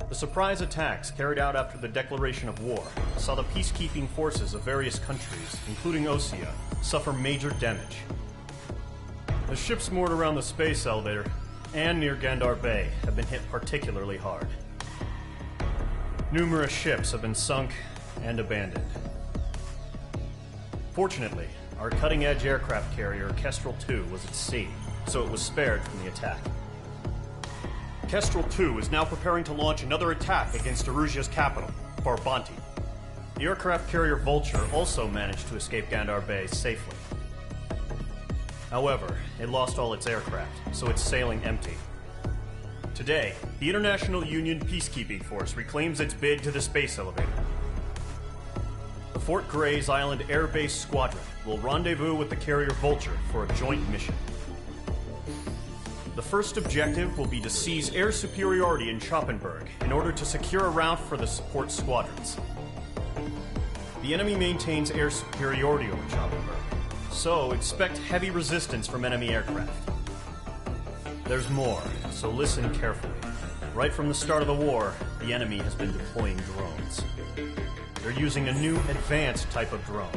The surprise attacks carried out after the declaration of war saw the peacekeeping forces of various countries, including Osea, suffer major damage. The ships moored around the space elevator and near Gandar Bay have been hit particularly hard. Numerous ships have been sunk and abandoned. Fortunately, our cutting-edge aircraft carrier Kestrel II was at sea, so it was spared from the attack. Kestrel II is now preparing to launch another attack against Erusia's capital, Farbanti. The aircraft carrier Vulture also managed to escape Gandar Bay safely. However, it lost all its aircraft, so it's sailing empty. Today, the International Union Peacekeeping Force reclaims its bid to the space elevator. The Fort Grays Island Air Base Squadron will rendezvous with the carrier Vulture for a joint mission. The first objective will be to seize air superiority in Schoppenberg in order to secure a route for the support squadrons. The enemy maintains air superiority over Schoppenberg, so expect heavy resistance from enemy aircraft. There's more, so listen carefully. Right from the start of the war, the enemy has been deploying drones. They're using a new advanced type of drone.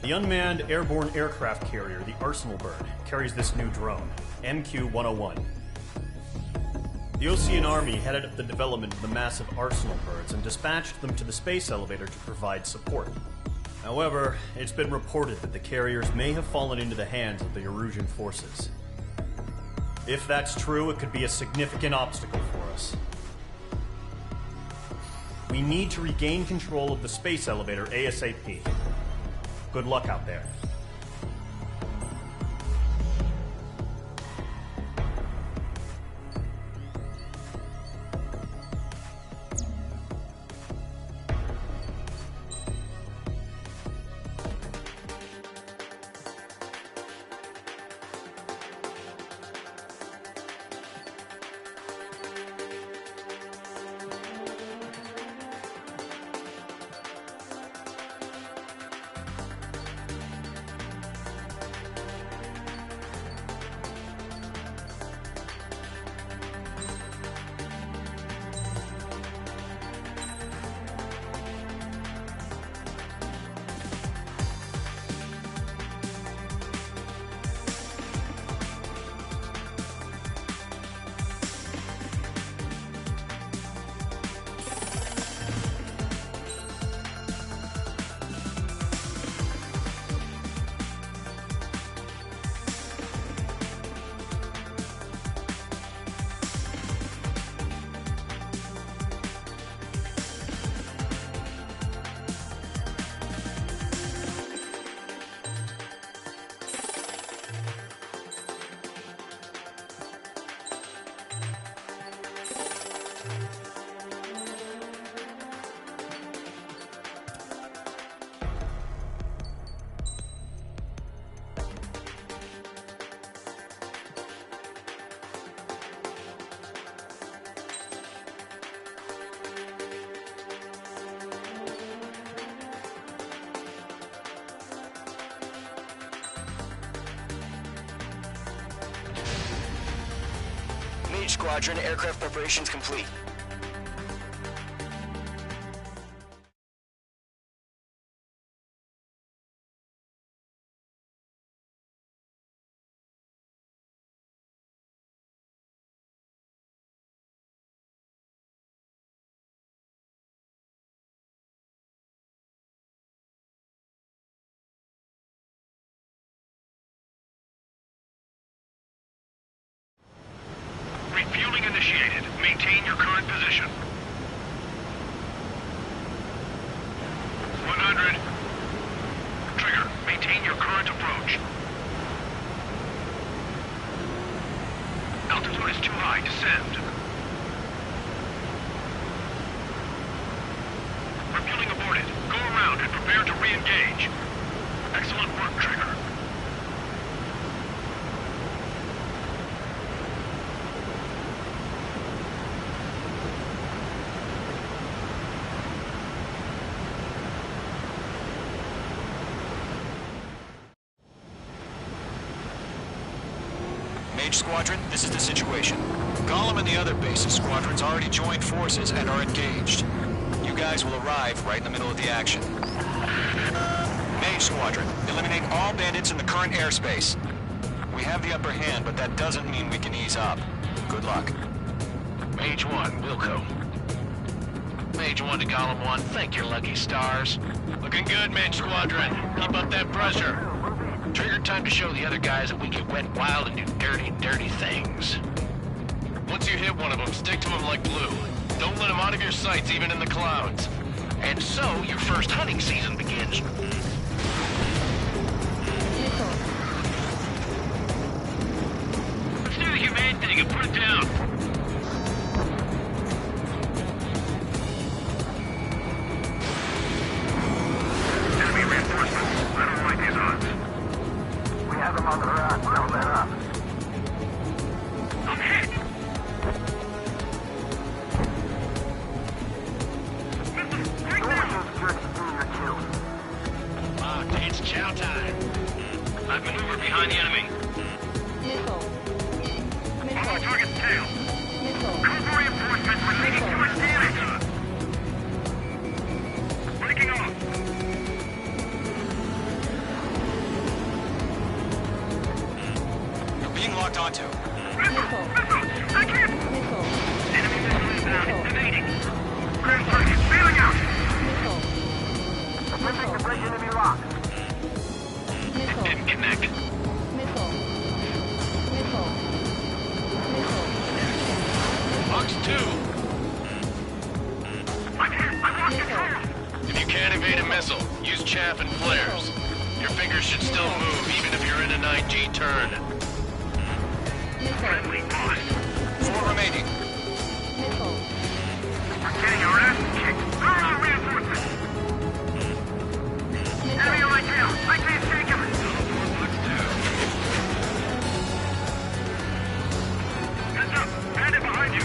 The unmanned airborne aircraft carrier, the Arsenal Bird, carries this new drone, MQ-101. The Osean Army headed up the development of the massive Arsenal Birds and dispatched them to the space elevator to provide support. However, it's been reported that the carriers may have fallen into the hands of the Erusian forces. If that's true, it could be a significant obstacle for us. We need to regain control of the space elevator ASAP. Good luck out there. Squadron, aircraft preparations complete. Refueling initiated. Maintain your current position. 100. Trigger, maintain your current approach. Altitude is too high. Descend. Refueling aborted. Go around and prepare to re-engage. Excellent work, Trigger. Mage Squadron, this is the situation. Golem and the other bases squadrons already joined forces and are engaged. You guys will arrive right in the middle of the action. Mage Squadron, eliminate all bandits in the current airspace. We have the upper hand, but that doesn't mean we can ease up. Good luck. Mage 1, Wilco. Mage 1 to Golem 1, thank your lucky stars. Looking good, Mage Squadron. Keep up that pressure. Trigger time to show the other guys that we get wet wild and do dirty, dirty things. Once you hit one of them, stick to them like glue. Don't let them out of your sights, even in the clouds. And so, your first hunting season begins. Let's do the humane thing and put it down. Enemy reinforcements. I don't like these odds. We have them on the run. Don't let up. I'm hit! It's chow time. I've maneuvered behind the enemy. Missile. On the Missile. target's tail. Missile. Cobra reinforcements, we're taking too much damage. Breaking off. You're being locked onto. Missile. I can't. Missile. Enemy missile inbound. Missile. Evading. Grand target, bailing out. Missile. Attempting to break enemy lock. Missile. Didn't connect. Missile. Missile. Missile. Box 2. I lost control. If you can't evade a missile, use chaff and flares. Your fingers should still move even if you're in a 9G turn. Friendly on. 4 remaining. Missile. We're getting our ass kicked. Throw out reinforcements. Enemy on my tail. I can't shake him. Box 2. Heads up. Bandit behind you.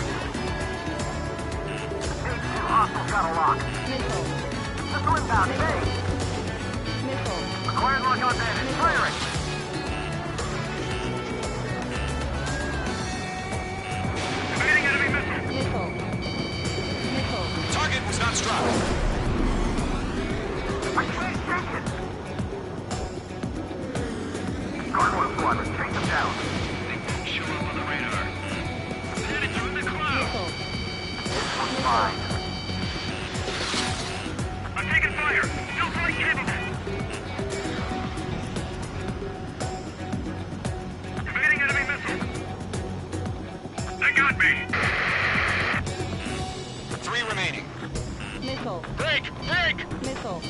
Hostiles got a lock. Missile. Missile inbound. Bang. Missile. Acquired lock on bandit. Firing. Evading enemy missile. Missile. Missile. Target was not struck. I can't shake it. Gargoyle squadron. Take them down. They won't show up on the radar. Bandits are in the clouds. Missile. One's fine. I'm taking fire. Still flight capable. Evading enemy missile. They got me. 3 remaining. Missile. Break! Break! Missile.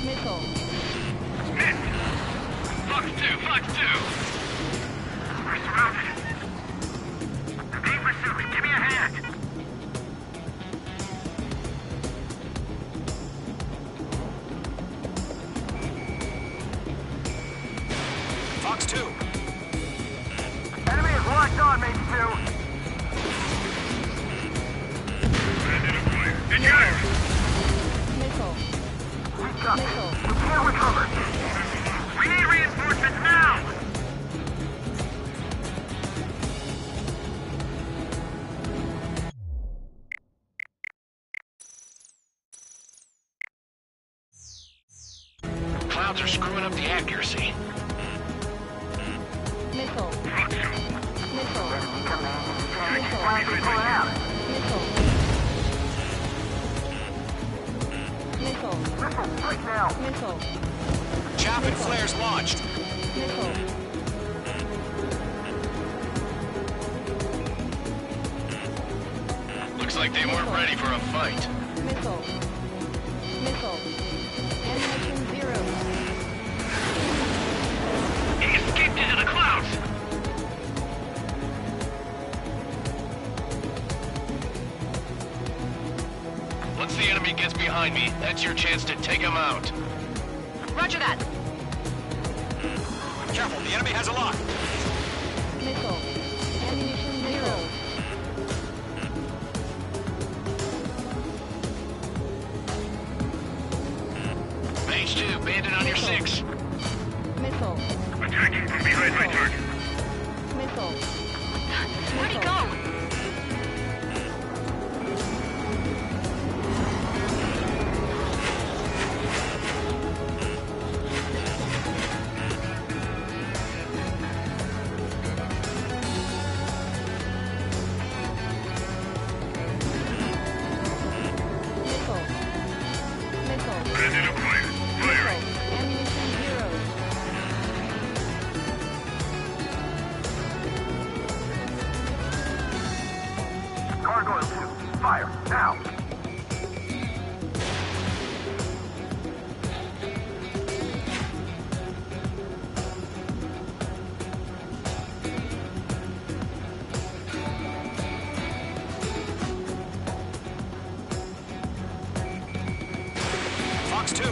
Missile. Hit! Fox 2! Fox 2! We're surrounded. Being pursued. Give me a hand. Fox 2. Enemy is locked on, Mage 2. Bandit acquired. Eject! Missile. We got this. Missile. We can't recover. We need reinforcements now! Clouds are screwing up the accuracy. Missile. Fox 2. Missile. Why are they pulling out? Missile. Missile. Missile strike now. Missile. Chaff and flares launched. Missile. Looks like they weren't ready for a fight. Missile. Missile. Animation 0. He escaped into the clouds! Once the enemy gets behind me, that's your chance to take him out. Roger that. Careful, the enemy has a lock. Missile. Ammunition 0. Mage 2, bandit on your 6. Missile. Attacking from behind my target. Missile. fire, now! Fox 2.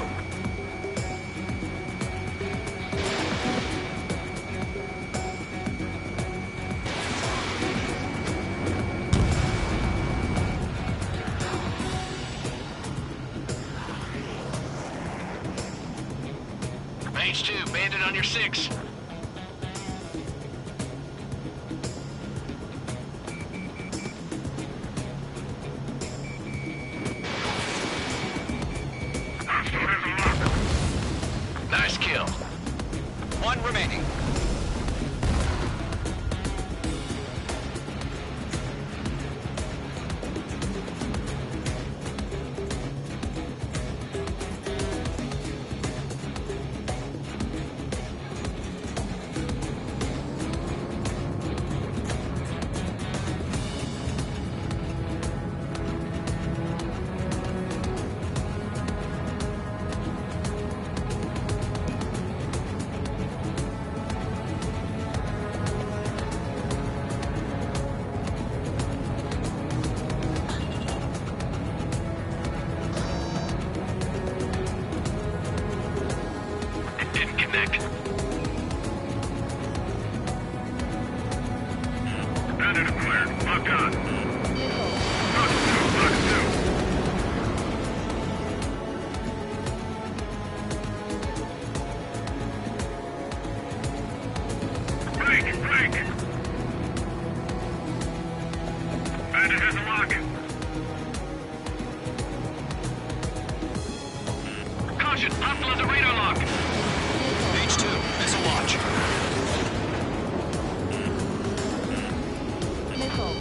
Mage 2, bandit on your 6. Nice kill. One remaining. Didn't connect. Bandit acquired. Locked on. Fox 2, Fox 2. Break! Break! Bandit has a lock. Caution! Hostile has a radar lock. Mage 2, missile launch. Missile.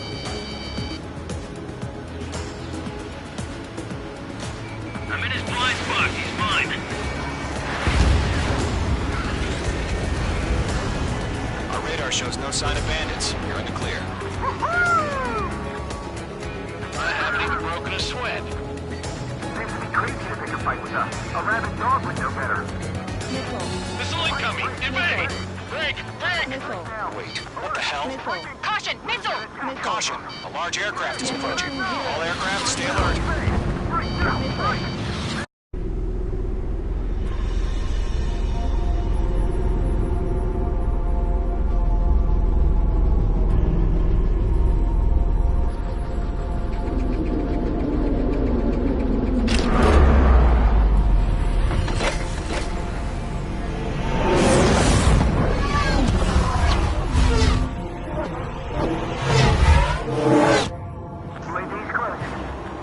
I'm in his blind spot. He's mine. Our radar shows no sign of bandits. You're in the clear. I haven't even broken a sweat. Seems to be crazy to pick a fight with us. A rabid dog would know better. Missile. Missile incoming! Evade! Break! Break! Missile. Wait, what the hell? Missile. Caution! Missile! Missile. Caution! A large aircraft is approaching. All aircraft, stay alert. Missile. UAV's close.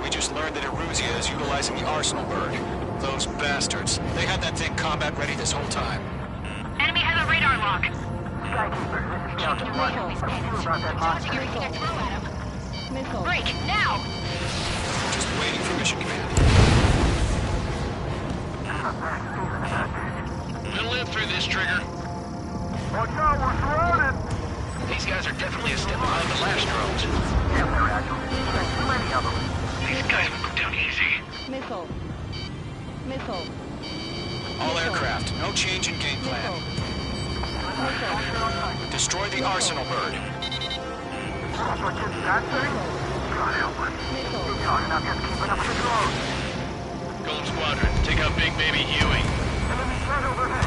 We just learned that Eruzia is utilizing the Arsenal bird. Those bastards. They had that thing combat ready this whole time. Enemy has a radar lock. Skykeeper, this is Delta 1. What do you do about that Dodging monster? everything I throw at him. Missile. Break! Now! Just waiting for mission command. We'll live through this, Trigger. Watch out, we're surrounded! These guys are definitely a step behind the last drones. Yeah, they're actual. There's too many of them. These guys will go down easy. Missile. Missile. All aircraft, no change in game plan. Missile. Destroy the Arsenal bird. That's what kids that thing? God help us. Missile. You're talking about just keeping up with the drones. Golem Squadron, take out Big Baby Huey. Enemy threat overhead.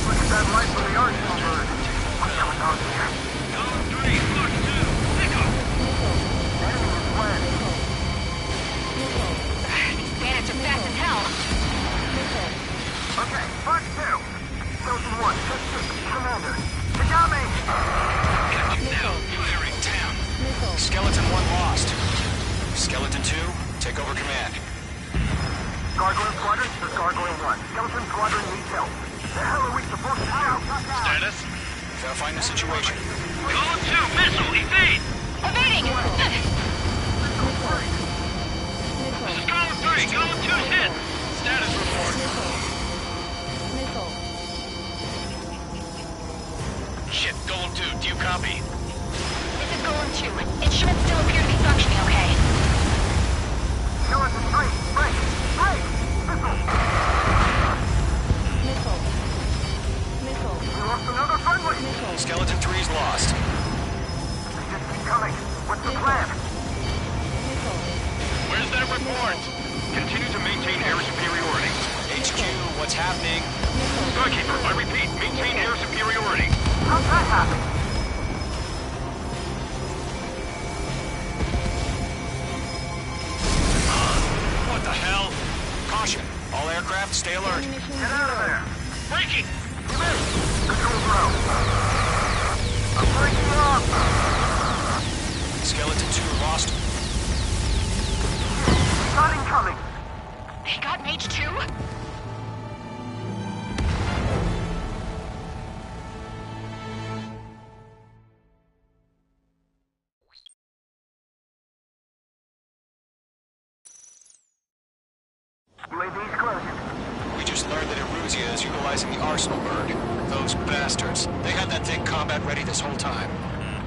Look at that light from the Arsenal bird. What's going on here? Golem 3, Fox 2, pick up! Enemy is landing. Missile. These bandits are fast as hell. Missile. Okay, Fox 2. Skeleton 1, check 6, Commander. You got me! Got you now, firing down. Missile. Skeleton 1 lost. Skeleton 2, take over command. Gargoyle Squadron, this is Gargoyle 1. Skeleton Squadron needs help. The hell are we supposed to do? Status? Verifying the situation. Golem 2, missile, evade! Evading! This is Golem 3, Golem 2's hit! Status report. Missile. Shit, Golem 2, do you copy? This is Golem 2. It should still appear to be functioning. What's the plan? Missile. Where's that report? Continue to maintain air superiority. HQ, what's happening? Skykeeper, I repeat, maintain air superiority. How's that happen? What the hell? Caution. All aircraft, stay alert. Ammunition Get out of 0. there. Breaking! Control ground. I'm breaking off. Skeleton 2 lost. Not incoming. They got Mage 2? UAV's closing. We just learned that Eruzia is utilizing the Arsenal bird. Those bastards. They had that thing combat ready this whole time.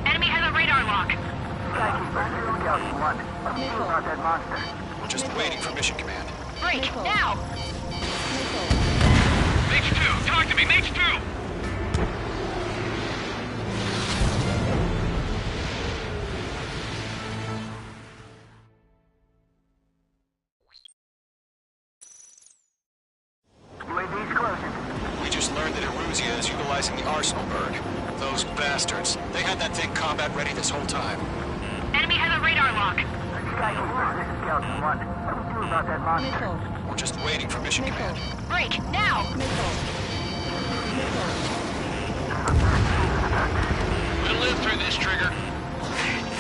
Enemy has a radar lock. Skykeeper, look out, one. I'm sure about that monster. We're just waiting for mission command. Break, Missile. now! Missile. Mage 2, talk to me, Mage 2! UAV's closing. We just learned that Eruzia is utilizing the Arsenal bird. Those bastards. They had that thing combat ready this whole time. Enemy has a radar lock. Skykeeper, this is Skeleton 1. What do we do about that monster? Missile. We're just waiting for mission Missile. command. Break, now! Missile. Missile. We'll live through this, Trigger.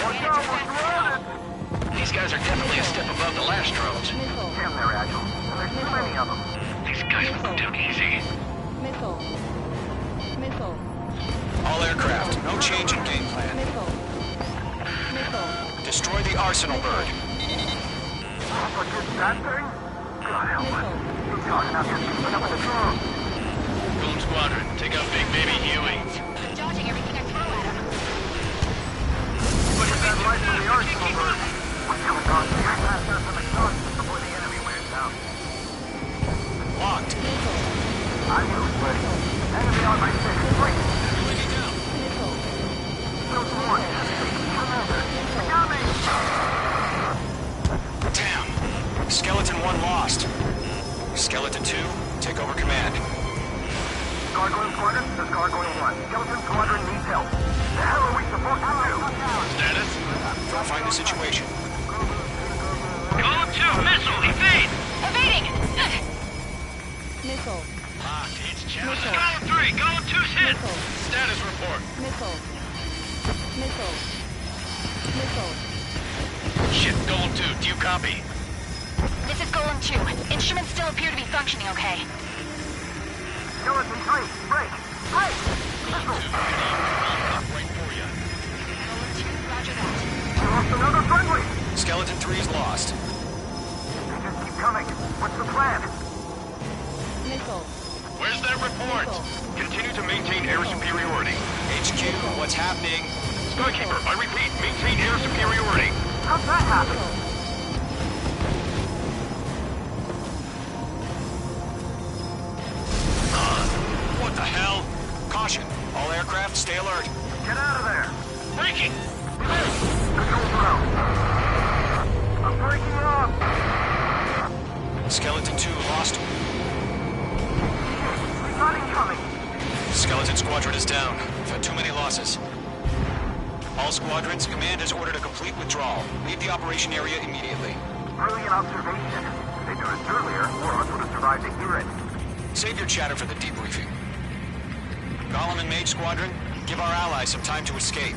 Watch out, we're surrounded. These guys are definitely a step above the last drones. Missile. Damn, they're agile. There's too many of them. These guys will go down easy. Missile. Missile. All aircraft, no change in game plan. Missile. Missile. Destroy the Arsenal bird. But just that thing? God help us. Missile. He's talking out here keeping up with the drone. Golem Squadron, take out Big Baby Huey. I'm dodging everything I throw at him. Look at that light from the Arsenal bird. What's going on here? Pass out some exhaust before the enemy wears down. Locked. Missile. I'm useless. Enemy on my six. Wait. UAV down. Missile. Skeleton 1. Commander. Got me. Damn. Skeleton 1 lost. Skeleton 2, take over command. Gargoyle Squadron, this is Gargoyle 1. Skeleton Squadron needs help. The hell are we supposed to do? Status? Find the situation. Golem 2, missile, evade! Evading! Missile. Locked, it's challenge. Missile. Golem 3, Golem 2's hit! Missile. Status report. Missile. Missile. Missile. Shit, Golem 2, do you copy? This is Golem 2. Instruments still appear to be functioning okay. Skeleton 3, break! Break! Missile! Right for you. Golem 2, roger that. We lost another friendly! Skeleton 3 is lost. They just keep coming. What's the plan? Missile. Where's that report? Missile. Continue to maintain air superiority. HQ, what's happening? Skykeeper, I repeat, maintain air superiority. How's that happen? Missile. What the hell? Caution. All aircraft, stay alert. Get out of there! Breaking! Control ground. I'm breaking off! Skeleton 2 lost. Not incoming! Skeleton Squadron is down. We've had too many losses. All squadrons, command has ordered a complete withdrawal. Leave the operation area immediately. Brilliant observation. If they do it earlier, more of us would have survived to hear it. Save your chatter for the debriefing. Golem and Mage Squadron, give our allies some time to escape.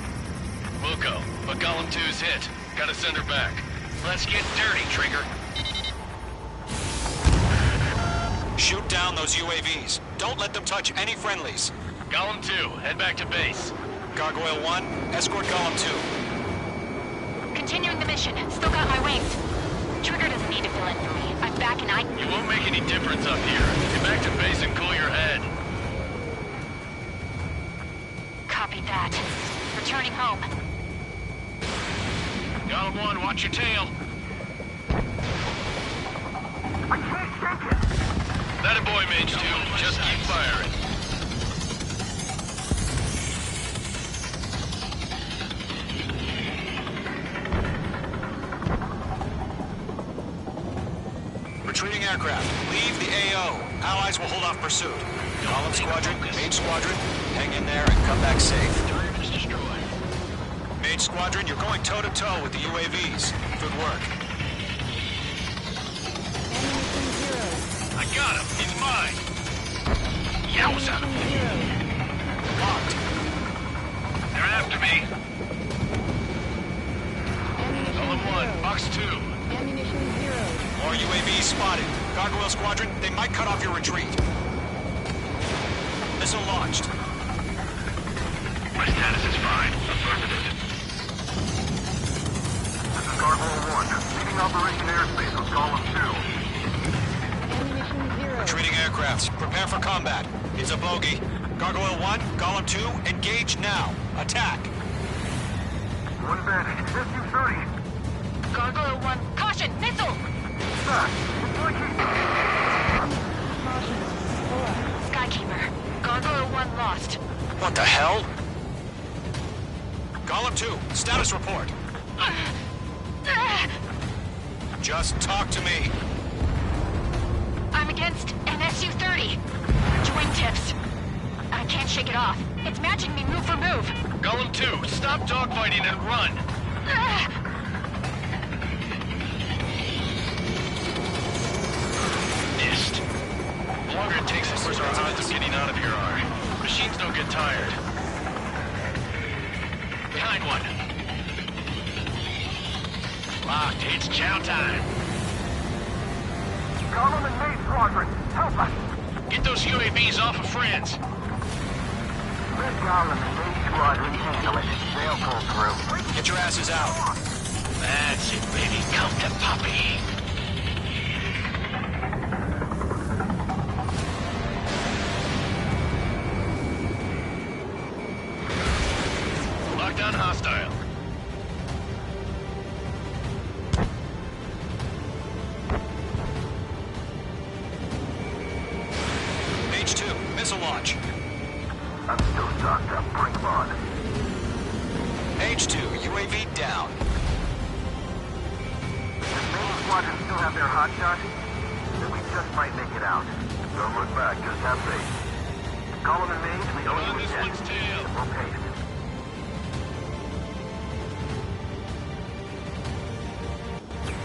Wilco, but Golem 2's hit. Gotta send her back. Let's get dirty, Trigger. Shoot down those UAVs. Don't let them touch any friendlies. Golem 2, head back to base. Gargoyle 1, escort Golem 2. Continuing the mission. Still got my wings. Trigger doesn't need to fill in for me. I'm back and You won't make any difference up here. Get back to base and cool your head. Copy that. Returning home. Golem 1, watch your tail. I can't shake it! That a boy, Mage 2. Just keep firing. aircraft. Leave the AO. Allies will hold off pursuit. Golem Squadron, Mage Squadron, hang in there and come back safe. Target is destroyed. Mage Squadron, you're going toe-to-toe with the UAVs. Good work. Ammunition zero. I got him. He's mine. Yowza. Ammunition zero. Locked. They're after me. Ammunition Golem 1, zero. box 2. Ammunition zero. More UAVs spotted. Gargoyle Squadron, they might cut off your retreat. Missile launched. My status is fine. Affirmative. This is Gargoyle 1. Leading Operation Airspace with Golem 2. Ammunition zero. Retreating aircrafts, prepare for combat. It's a bogey. Gargoyle 1, Golem 2, engage now. Attack. One Vantage. SU-30. Gargoyle 1, caution, missile! Back. It's leaking. Caution. Pull up. Skykeeper, Gargoyle 1 lost. What the hell? Golem 2, status report. Just talk to me. I'm against an Su-30. Twin tips. I can't shake it off. It's matching me move for move. Golem 2, stop dogfighting and run. Missed. The longer it takes, the worse our odds of getting out of here are. Machines don't get tired. Behind one. Locked. It's chow time. Golem and Mage Squadron. Help us. Get those UAVs off of friends. Let Golem and Mage Squadron handle it. They'll pull through. Get your asses out. That's it, baby. Come to Poppy. Lockdown hostile. H2, missile launch. I'm still stocked up. Bring them on. H2, UAV down. Does Mage Squadron still have their hot shot? Then we just might make it out. Don't look back. Just have faith. Golem and Mage, we owe you a this debt. one's tail. We'll pay it.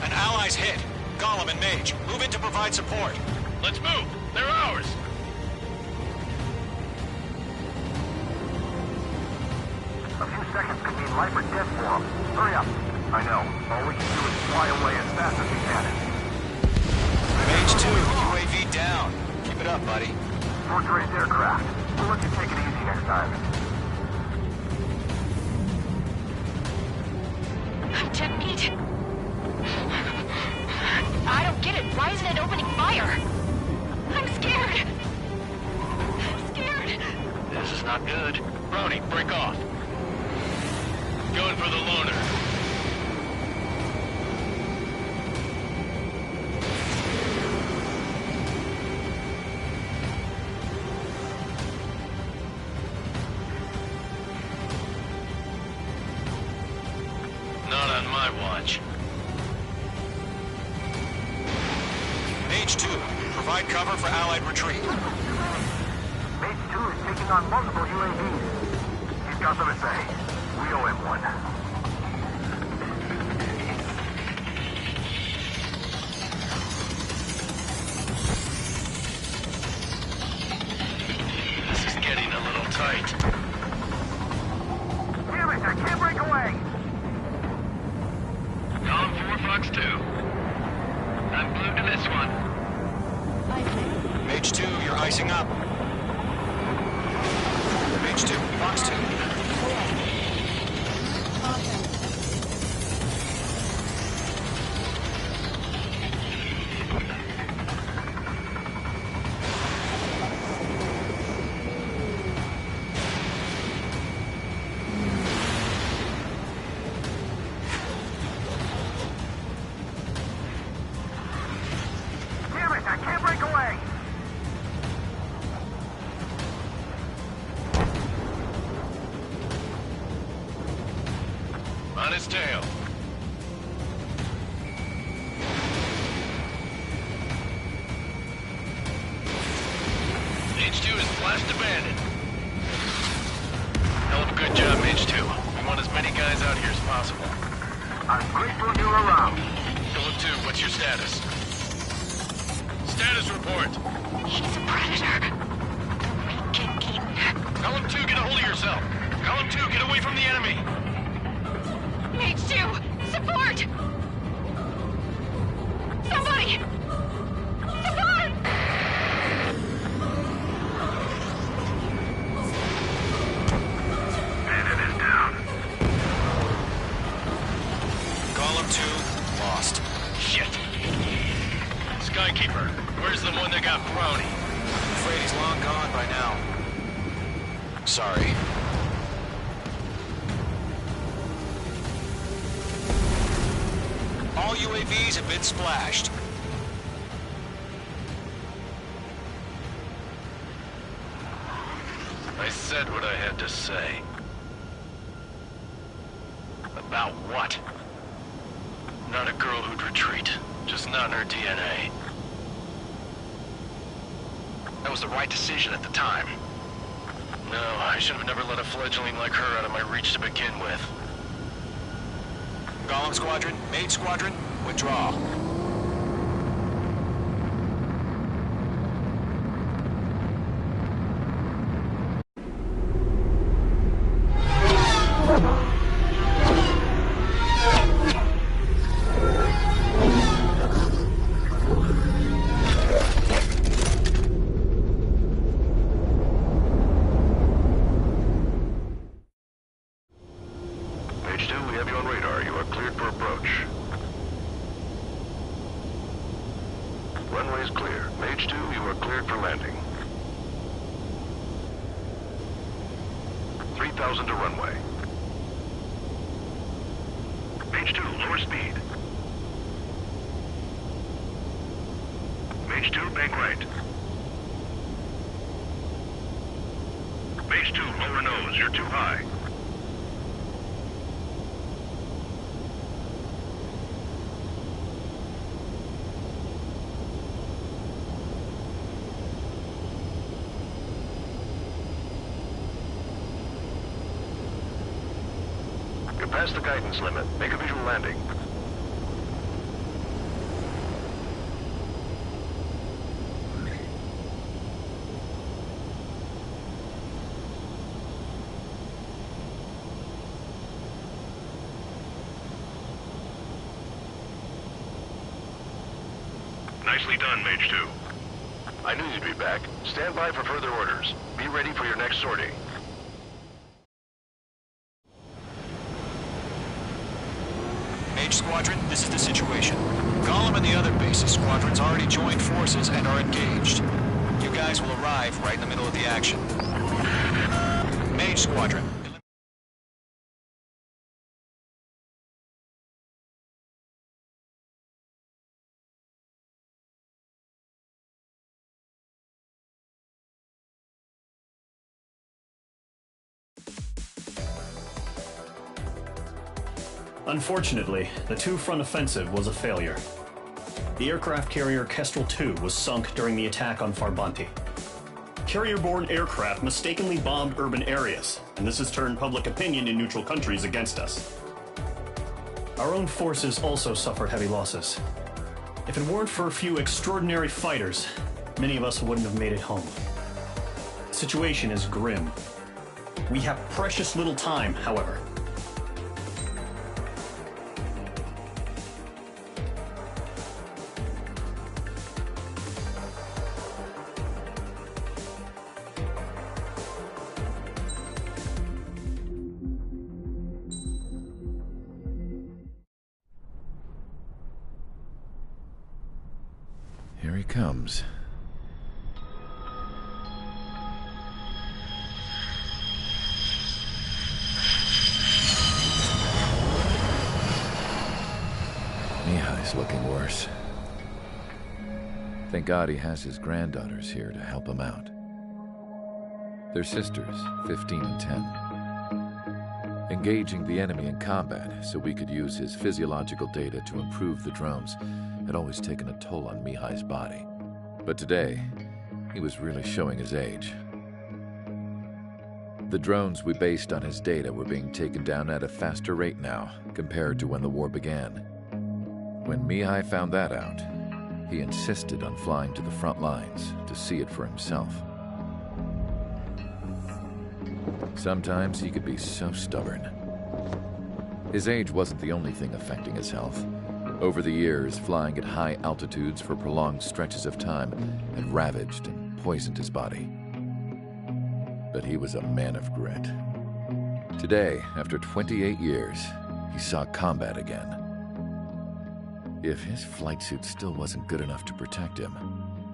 An ally's hit. Golem and Mage, move in to provide support. Let's move. They're ours. A few seconds could mean life or death for them. Hurry up. I know. All we can do is fly away as fast as we can. Mage 2, UAV down. Keep it up, buddy. Force-raised aircraft. We'll let you take it easy next time. I didn't need... I don't get it. Why isn't it opening fire? I'm scared. I'm scared. This is not good. Brony, break off. Going for the loner. Not on my watch. H2, provide cover for Allied retreat. Mage 2 is taking on multiple UAVs. He's got them to say. We owe him one. This is getting a little tight. Damn it! I can't break away! Column 4, Fox 2. I'm glued to this one. Icing. Mage 2, you're icing up. Mage 2, Fox 2. Pull up. Caution. Damn it! I can't break away! On his tail. Quest abandoned. Hell of a good job, Mage 2. We want as many guys out here as possible. I'm grateful you're around. Golem 2, what's your status? Status report. He's a predator. We get eaten. Golem 2, get a hold of yourself. Golem 2, get away from the enemy. Mage 2, support! Somebody! Support! Bandit is down. Golem 2, lost. Shit. Skykeeper, where's the one that got Brownie? I'm afraid he's long gone by now. Sorry. All UAVs have been splashed. I said what I had to say. About what? Not a girl who'd retreat. Just not in her DNA. That was the right decision at the time. No, I should have never let a fledgling like her out of my reach to begin with. Golem Squadron, Mage Squadron, withdraw. Mage 2, we have you on radar. You are cleared for approach. Runway is clear. Mage 2, you are cleared for landing. 3,000 to runway. Mage 2, lower speed. Mage 2, bank right. Mage 2, lower nose. You're too high. You're past the guidance limit. Make a visual landing. Nicely done, Mage 2. I knew you'd be back. Stand by for further orders. Be ready for your next sortie. Mage Squadron, this is the situation. Golem and the other bases squadrons already joined forces and are engaged. You guys will arrive right in the middle of the action. Mage Squadron. Unfortunately, the two-front offensive was a failure. The aircraft carrier Kestrel II was sunk during the attack on Farbanti. Carrier-borne aircraft mistakenly bombed urban areas, and this has turned public opinion in neutral countries against us. Our own forces also suffered heavy losses. If it weren't for a few extraordinary fighters, many of us wouldn't have made it home. The situation is grim. We have precious little time, however. Here he comes. Mihai's looking worse. Thank God he has his granddaughters here to help him out. They're sisters, 15 and 10. Engaging the enemy in combat so we could use his physiological data to improve the drones had always taken a toll on Mihai's body. But today, he was really showing his age. The drones we based on his data were being taken down at a faster rate now, compared to when the war began. When Mihai found that out, he insisted on flying to the front lines to see it for himself. Sometimes he could be so stubborn. His age wasn't the only thing affecting his health. Over the years, flying at high altitudes for prolonged stretches of time had ravaged and poisoned his body. But he was a man of grit. Today, after 28 years, he saw combat again. If his flight suit still wasn't good enough to protect him,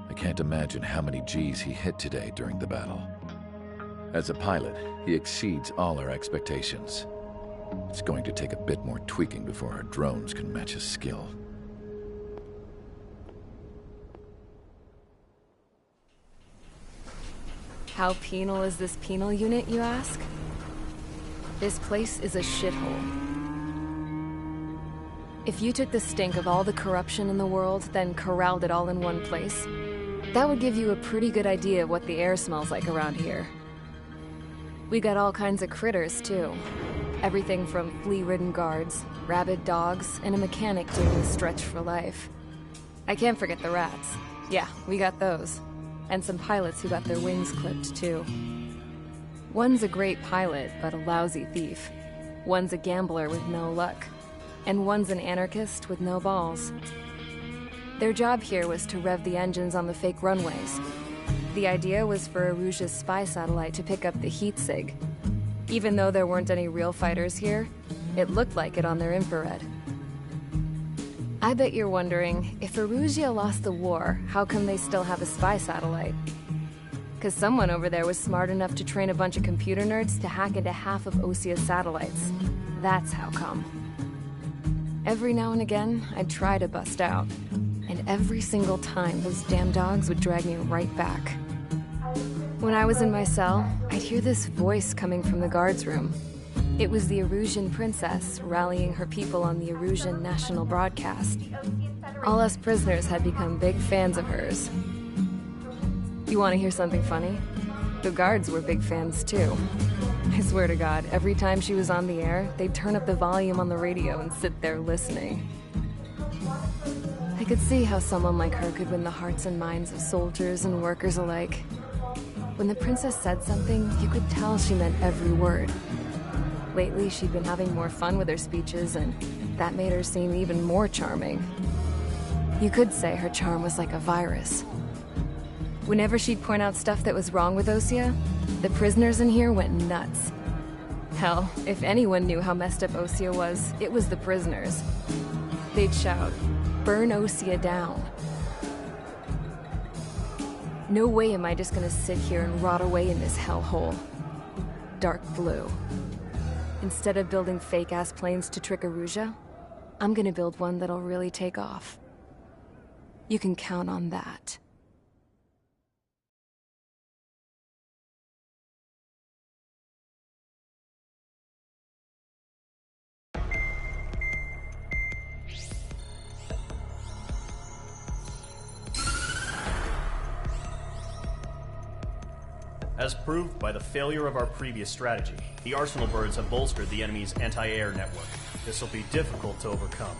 I can't imagine how many G's he hit today during the battle. As a pilot, he exceeds all our expectations. It's going to take a bit more tweaking before our drones can match his skill. How penal is this penal unit, you ask? This place is a shithole. If you took the stink of all the corruption in the world, then corralled it all in one place, that would give you a pretty good idea of what the air smells like around here. We got all kinds of critters, too. Everything from flea-ridden guards, rabid dogs, and a mechanic doing the stretch for life. I can't forget the rats. Yeah, we got those. And some pilots who got their wings clipped, too. One's a great pilot, but a lousy thief. One's a gambler with no luck. And one's an anarchist with no balls. Their job here was to rev the engines on the fake runways. The idea was for Erusia's spy satellite to pick up the heat sig. Even though there weren't any real fighters here, it looked like it on their infrared. I bet you're wondering, if Erusia lost the war, how come they still have a spy satellite? Because someone over there was smart enough to train a bunch of computer nerds to hack into half of Osia's satellites. That's how come. Every now and again, I'd try to bust out. And every single time, those damn dogs would drag me right back. When I was in my cell, I'd hear this voice coming from the guards room. It was the Erusian princess rallying her people on the Erusian national broadcast. All us prisoners had become big fans of hers. You want to hear something funny? The guards were big fans too. I swear to God, every time she was on the air, they'd turn up the volume on the radio and sit there listening. I could see how someone like her could win the hearts and minds of soldiers and workers alike. When the princess said something, you could tell she meant every word. Lately, she'd been having more fun with her speeches, and that made her seem even more charming. You could say her charm was like a virus. Whenever she'd point out stuff that was wrong with Osia, the prisoners in here went nuts. Hell, if anyone knew how messed up Osia was, it was the prisoners. They'd shout, "Burn Osia down." No way am I just gonna sit here and rot away in this hellhole. Dark blue. Instead of building fake-ass planes to trick Erusia, I'm gonna build one that'll really take off. You can count on that. As proved by the failure of our previous strategy, the Arsenal birds have bolstered the enemy's anti-air network. This will be difficult to overcome.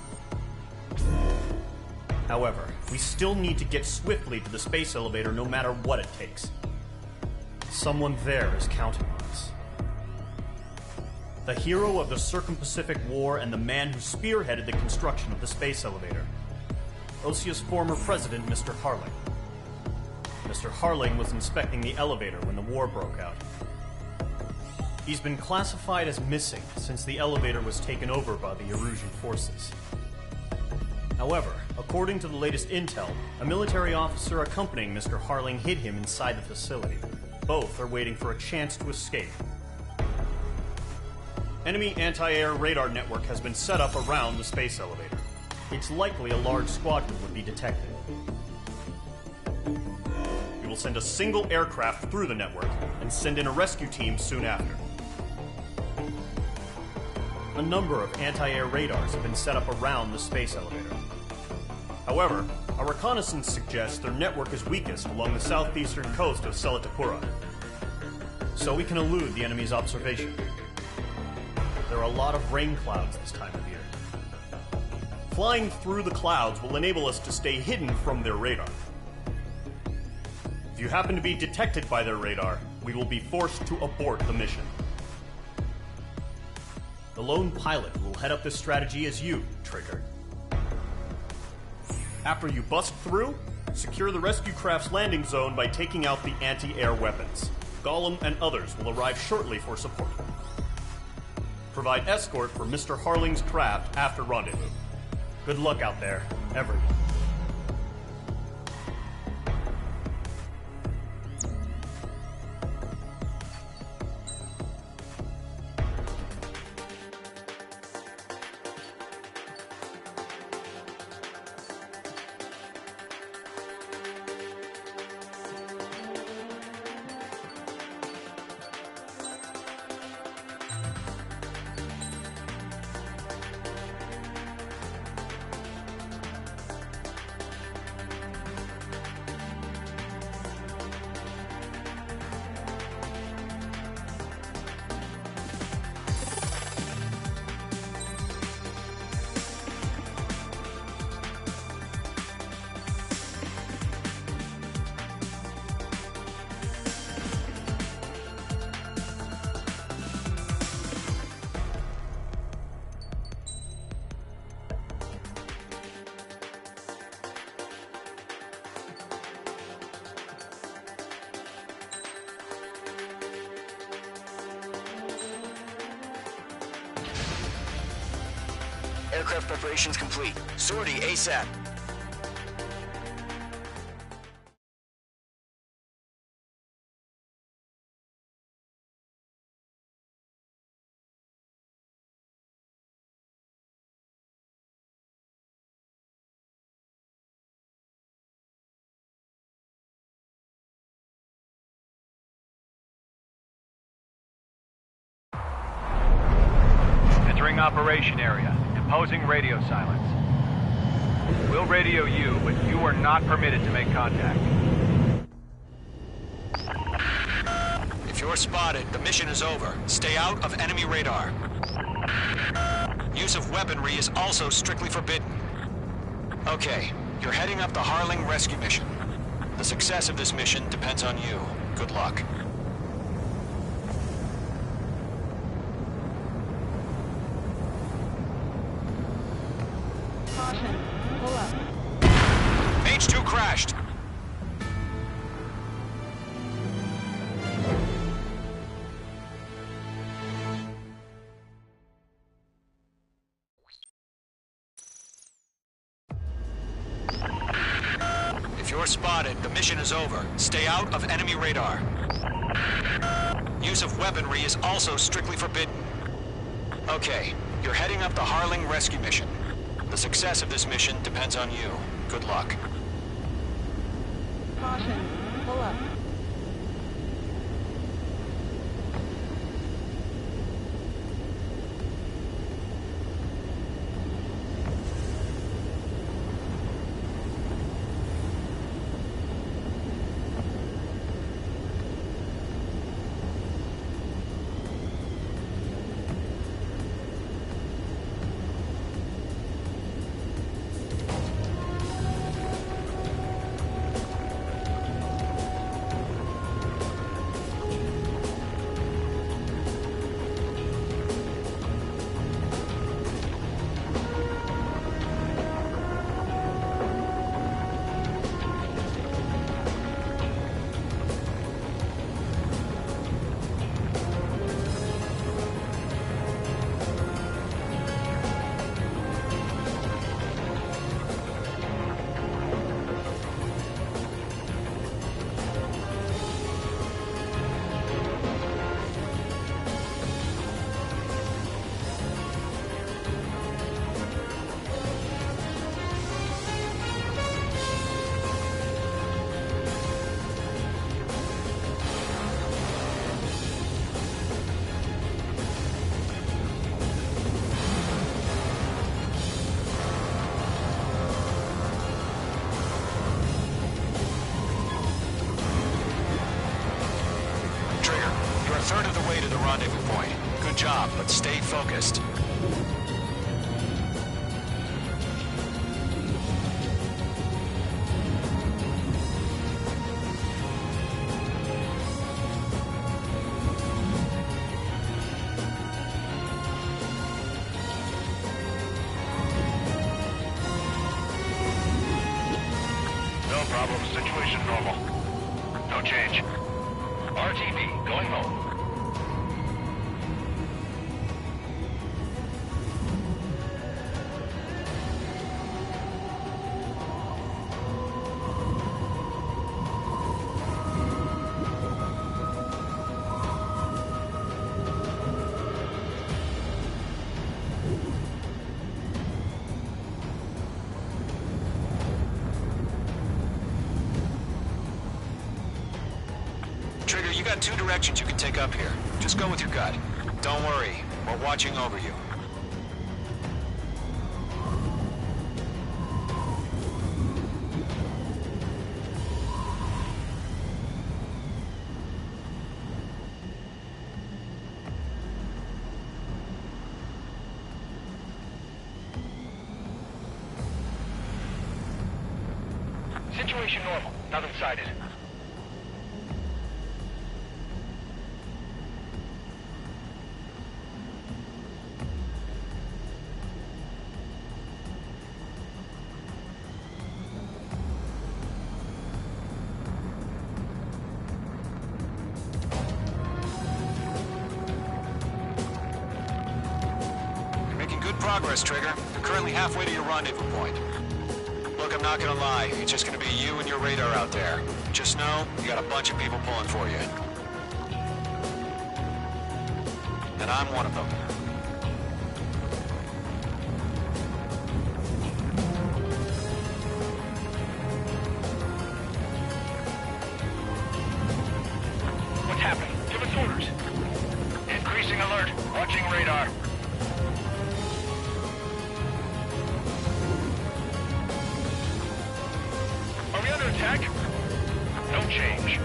However, we still need to get swiftly to the space elevator no matter what it takes. Someone there is counting on us. The hero of the Circum-Pacific War and the man who spearheaded the construction of the space elevator. Osia's former president, Mr. Harling. Mr. Harling was inspecting the elevator when the war broke out. He's been classified as missing since the elevator was taken over by the Erusian forces. However, according to the latest intel, a military officer accompanying Mr. Harling hid him inside the facility. Both are waiting for a chance to escape. Enemy anti-air radar network has been set up around the space elevator. It's likely a large squadron would be detected. We will send a single aircraft through the network and send in a rescue team soon after. A number of anti-air radars have been set up around the space elevator. However, our reconnaissance suggests their network is weakest along the southeastern coast of Selatapura. so we can elude the enemy's observation. There are a lot of rain clouds this time of year. Flying through the clouds will enable us to stay hidden from their radar. If you happen to be detected by their radar, we will be forced to abort the mission. The lone pilot who will head up this strategy is you, Trigger. After you bust through, secure the rescue craft's landing zone by taking out the anti-air weapons. Gollum and others will arrive shortly for support. Provide escort for Mr. Harling's craft after rendezvous. Good luck out there, everyone. Aircraft preparations complete. Sortie ASAP. Entering operation area. Imposing radio silence. We'll radio you, but you are not permitted to make contact. If you're spotted, the mission is over. Stay out of enemy radar. Use of weaponry is also strictly forbidden. Okay, you're heading up the Harling rescue mission. The success of this mission depends on you. Good luck. Caution. Pull up. Mage 2 crashed. If you're spotted, the mission is over. Stay out of enemy radar. Use of weaponry is also strictly forbidden. Okay, you're heading up the Harling rescue mission. The success of this mission depends on you. Good luck. Caution. Pull up. job, but stay focused. No problem. Situation normal. No change. RTV, going home. Trigger, you got two directions you can take up here. Just go with your gut. Don't worry, we're watching over you. Situation normal. Nothing sighted. You're making good progress, Trigger. You're currently halfway to your rendezvous point. Look, I'm not gonna lie. It's just gonna be you and your radar out there. Just know, you got a bunch of people pulling for you. And I'm one of them. What's happening? Give us orders. Increasing alert. Watching radar. Are we under attack? No change.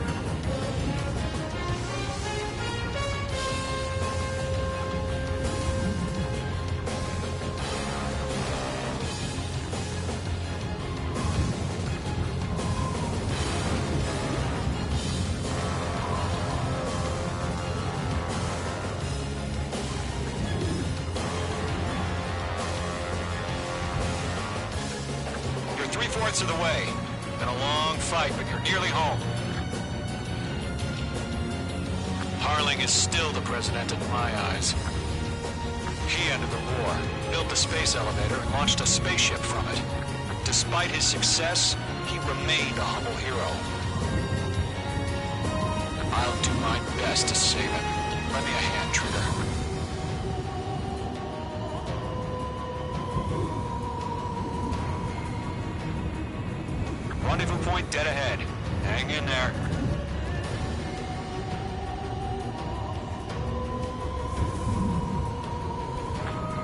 You're 3/4 of the way. Been a long fight, but you're nearly home. Harling is still the president in my eyes. He ended the war, built the space elevator, and launched a spaceship from it. Despite his success, he remained a humble hero. I'll do my best to save him. Lend me a hand, Trigger. Rendezvous point dead ahead. Hang in there.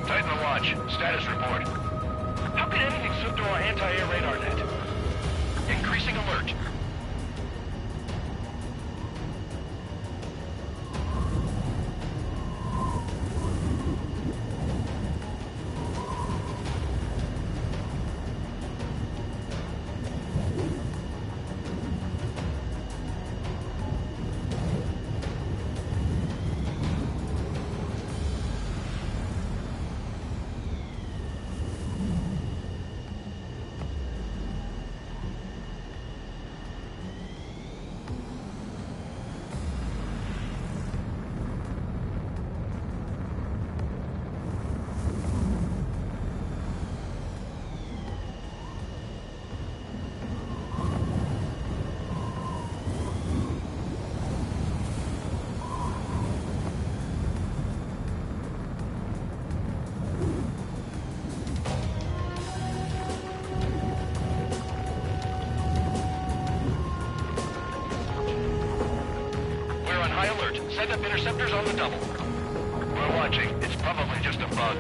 Titan the watch. Status report. How could anything slip through our anti-air radar net? Increasing alert. Send up interceptors on the double. We're watching. It's probably just a bug.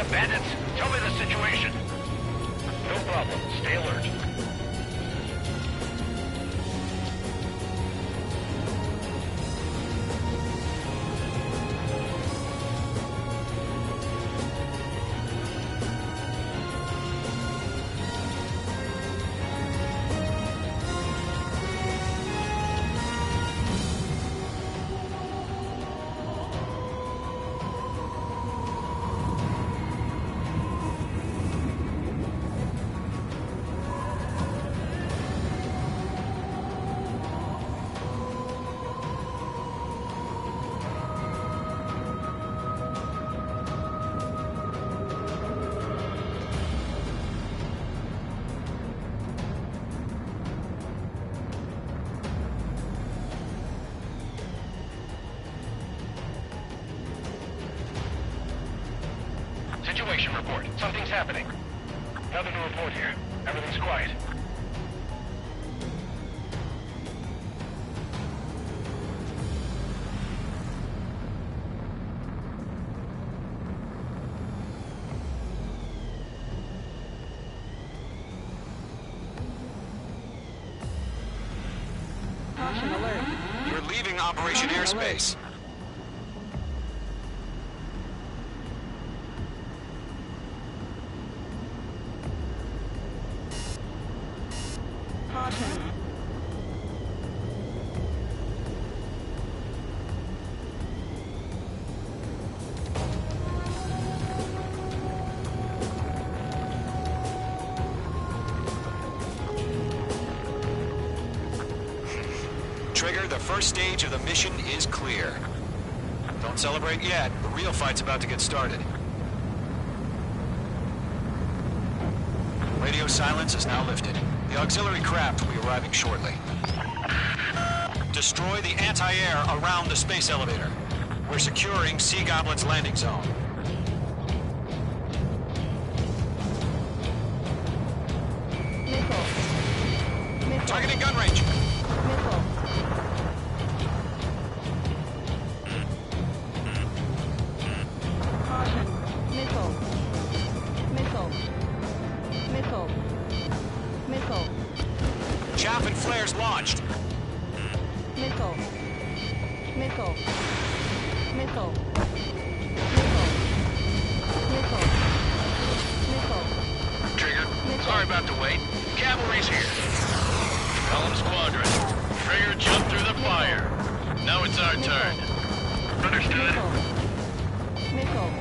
that, bandits? Tell me the situation. No problem. Stay alert. Situation report. Something's happening. Nothing to report here. Everything's quiet. Caution alert. You're leaving Operation Airspace. Caution. Trigger, the first stage of the mission is clear. Don't celebrate yet. The real fight's about to get started. Radio silence is now lifted. The auxiliary craft will be arriving shortly. Destroy the anti-air around the space elevator. We're securing Sea Goblin's landing zone. Missile. Missile. Targeting gun range. Missile. Caution. Missile. Missile. Missile. Missile. Chaff and flares launched. Missile. Missile. Missile. Missile. Missile. Missile. Trigger, Missile. sorry about the wait. Cavalry's here. Column Squadron. Trigger jumped through the fire. Now it's our turn. Understood. Missile.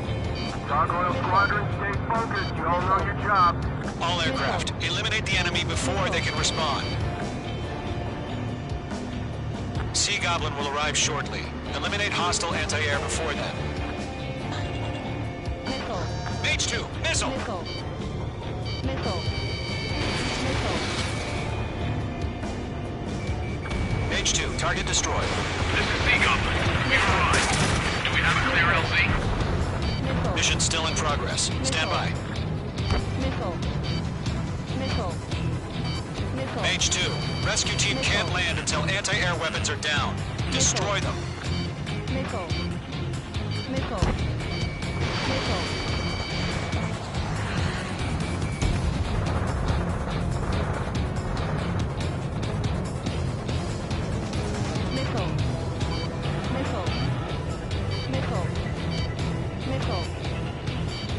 Gargoyle Squadron, stay focused. You all know your job. All aircraft, eliminate the enemy before they can respond. Sea Goblin will arrive shortly. Eliminate hostile anti-air before then. Missile. Mage 2, missile! Missile. Missile. Missile. Mage 2, target destroyed. This is Sea Goblin. We've arrived. Do we have a clear LZ? Missile. Mission still in progress. Stand by. Missile. Missile. Missile. Mage 2, rescue team can't land until anti-air weapons are down. Destroy them. Missile. Missile. Missile. Missile. Missile. Missile. Missile.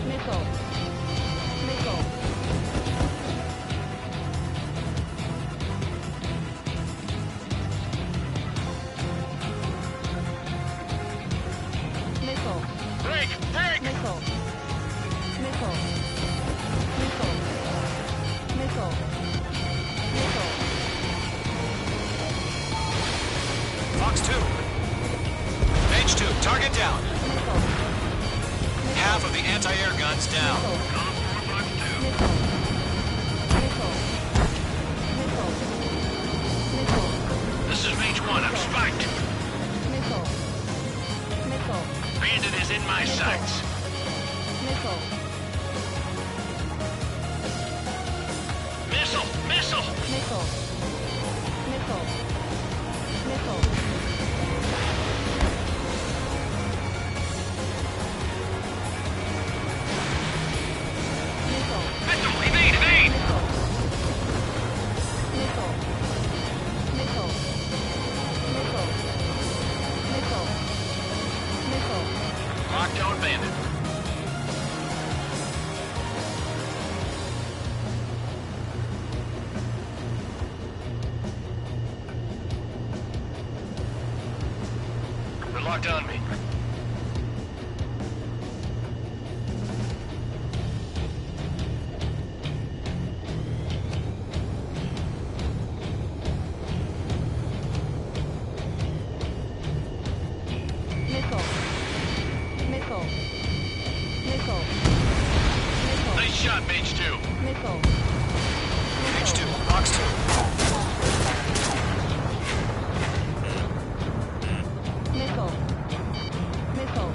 Missile. Missile. Missile. Break! Break! Missile. Missile. Missile. Missile. Missile. Fox 2. Mage 2, target down. Missile. Half of the anti-air guns down. This is Mage 1, I'm spiked. Bandit is in my sights. Missile! Missile! Locked on me. Missile. Missile. Missile. Missile. Nice shot, Mage 2. Missile. Mage 2, box 2. Missile. Missile.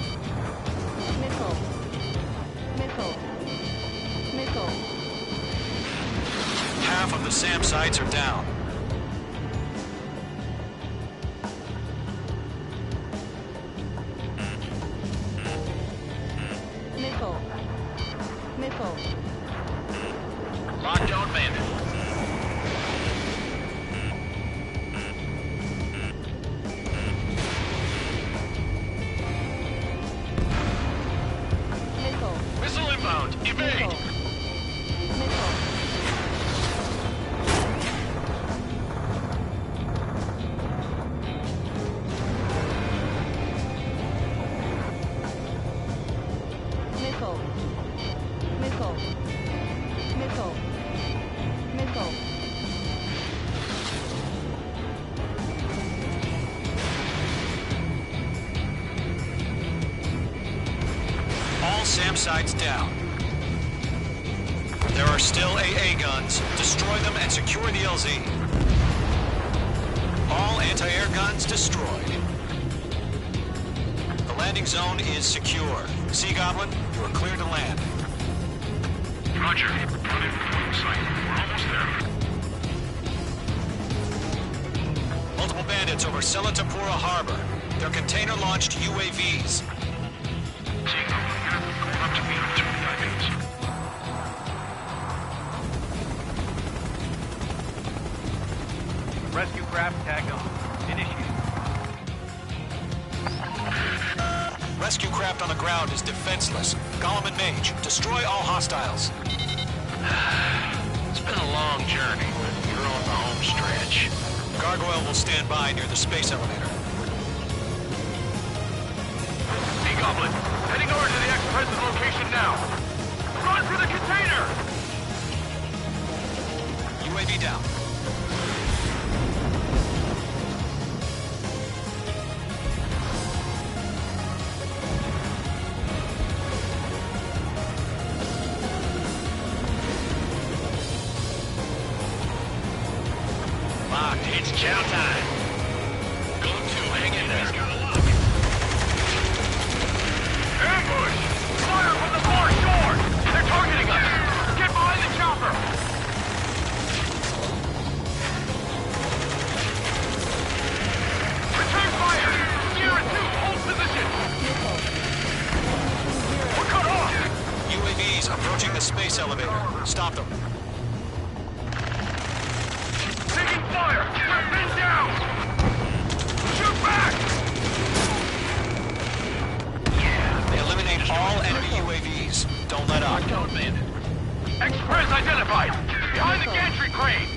Missile. Missile. Missile. Half of the SAM sites are down. Missile. Missile. Locked on bandit. Missile. Missile inbound. Evade. Missile. Missile. Missile. Missile. Missile. Missile. All SAM sites down. There are still AA guns. Destroy them and secure the LZ. All anti-air guns destroyed. The landing zone is secure. Sea Goblin, you are clear to land. Roger. Running from sight. We're almost there. Multiple bandits over Selatapura Harbor. They're container-launched UAVs. Seeing them, going up to me on 2 diamonds. Rescue craft tagged on. Initiate. Rescue craft on the ground is defenseless. Gollum and Mage, destroy all hostiles. It's been a long journey, but you're on the home stretch. Gargoyle will stand by near the space elevator. Sea Goblin, heading over to the ex-president location now. Run for the container! UAV down. Locked. It's chow time. Go to. Hang in there. Got a lock. Ambush! Fire from the far shore! They're targeting us! Get behind the chopper! Return fire! Sierra 2, hold position! We're cut off! UAVs approaching the space elevator. Stop them. Taking fire! We're pinned down! Shoot back! They eliminated all enemy UAVs. Don't let up. Locked on bandit. Express identified! Behind the gantry crane!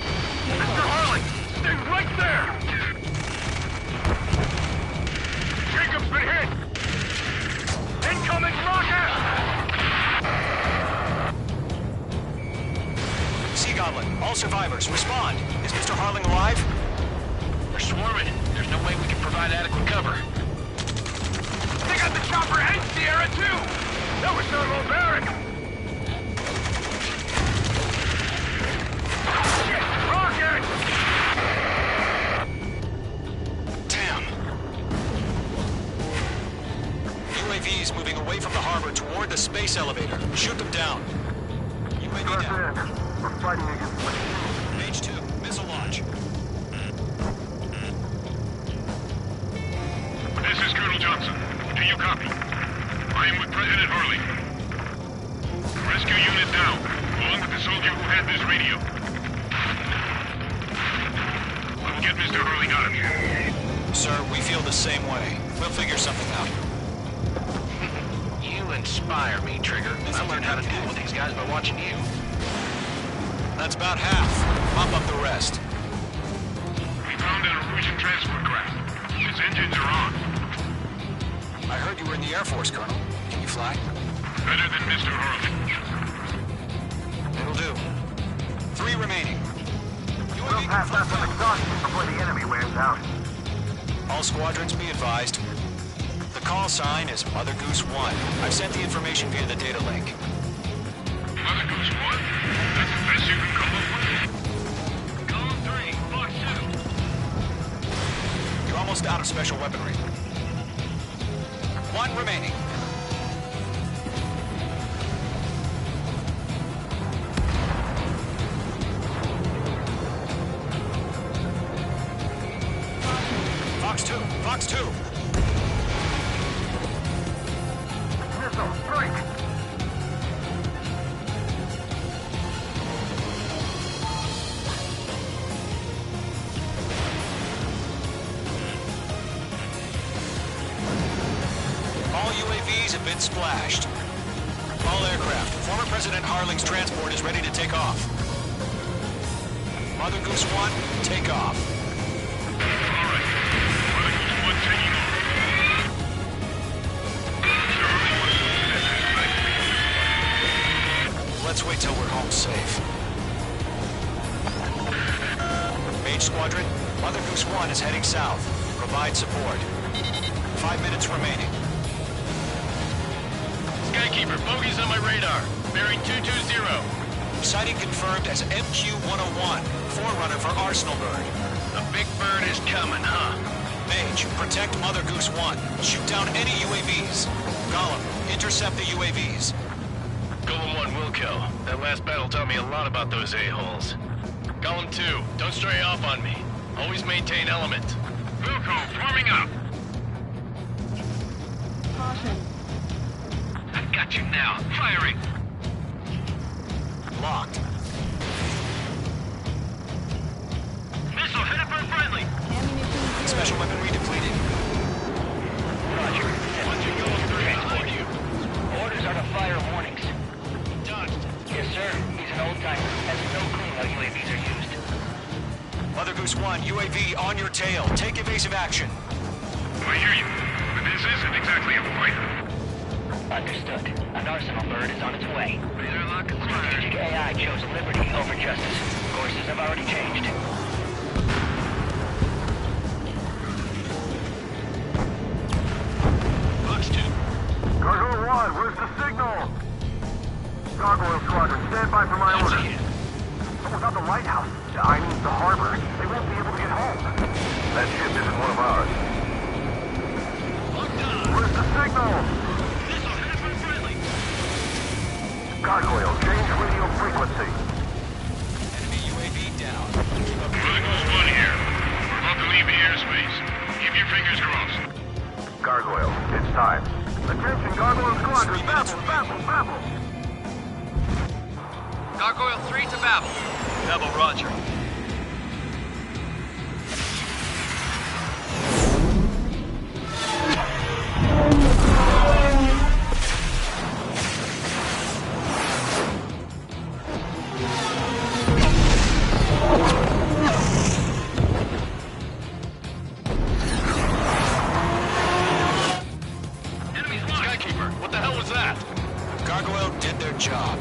Mr. Harling, stay right there! Jacob's been hit! Incoming rocket! Sea Goblin, all survivors, respond. Is Mr. Harling alive? We're swarming. There's no way we can provide adequate cover. They got the chopper and Sierra too! That was their little barrack! Shit! Rocket! Damn. UAVs moving away from the harbor toward the space elevator. Shoot them down. UAV down. We're fighting against Mage 2, missile launch. This is Colonel Johnson. Do you copy? I am with President Harley. Rescue unit down, along with the soldier who had this radio. We'll get Mr. Harley out of here. Sir, we feel the same way. We'll figure something out. You inspire me, Trigger. I learned how to deal with these guys by watching you. That's about half. Mop up the rest. We found an Erusian transport craft. Its engines are on. I heard you were in the Air Force, Colonel. Can you fly? Better than Mr. Hurley. It'll do. 3 remaining. We'll pass that with exhaustion before the enemy wears out. All squadrons be advised. The call sign is Mother Goose 1. I've sent the information via the data link. Mother Goose 1? That's the best you can come up with? Column 3, Fox 2. You're almost out of special weaponry. 1 remaining. Fox 2! Fox 2! Missile, break! All UAVs have been splashed. All aircraft. Former President Harling's transport is ready to take off. Mother Goose 1, take off. All right. Mother Goose 1 taking off. Mr. Hurley wants to set this back. Let's wait till we're home safe. Mage Squadron, Mother Goose 1 is heading south. Provide support. 5 minutes remaining. Skykeeper, bogeys on my radar. Bearing 220. Sighting confirmed as MQ-101, forerunner for Arsenal Bird. The big bird is coming, huh? Mage, protect Mother Goose 1. Shoot down any UAVs. Gollum, intercept the UAVs. Golem 1 will kill. That last battle taught me a lot about those a-holes. Golem 2, don't stray off on me. Always maintain element. Wilco, forming up. Caution. I've got you now. Firing. Locked. Missile headed for friendly. Ammunition Special weaponry depleted. Roger. Once you go through, transport you. Orders are to fire warnings. Done. Yes, sir. He's an old-timer. Has no clue how UAVs are used. Mother Goose 1, UAV on your tail. Take evasive action. I hear you. But this isn't exactly a fighter. Understood. An Arsenal Bird is on its way. Strategic AI chose liberty over justice. Courses have already changed. Fox 2. Gargoyle 1, where's the signal? Gargoyle Squadron, stand by for my That's orders. it. But without the lighthouse, I mean the harbor, they won't be able to get home. That ship isn't one of ours. Locked on. Where's the signal? Missile headed for friendly. Gargoyle, change radio frequency. Enemy UAV down. Keep up. Mother Goose 1 here. We're about to leave the airspace. Keep your fingers crossed. Gargoyle, it's time. Attention, Gargoyle Squadron, 3 minutes babble, babble, babble. Gargoyle 3 to Babel. Babel, roger. Skykeeper, what the hell was that? Gargoyle did their job.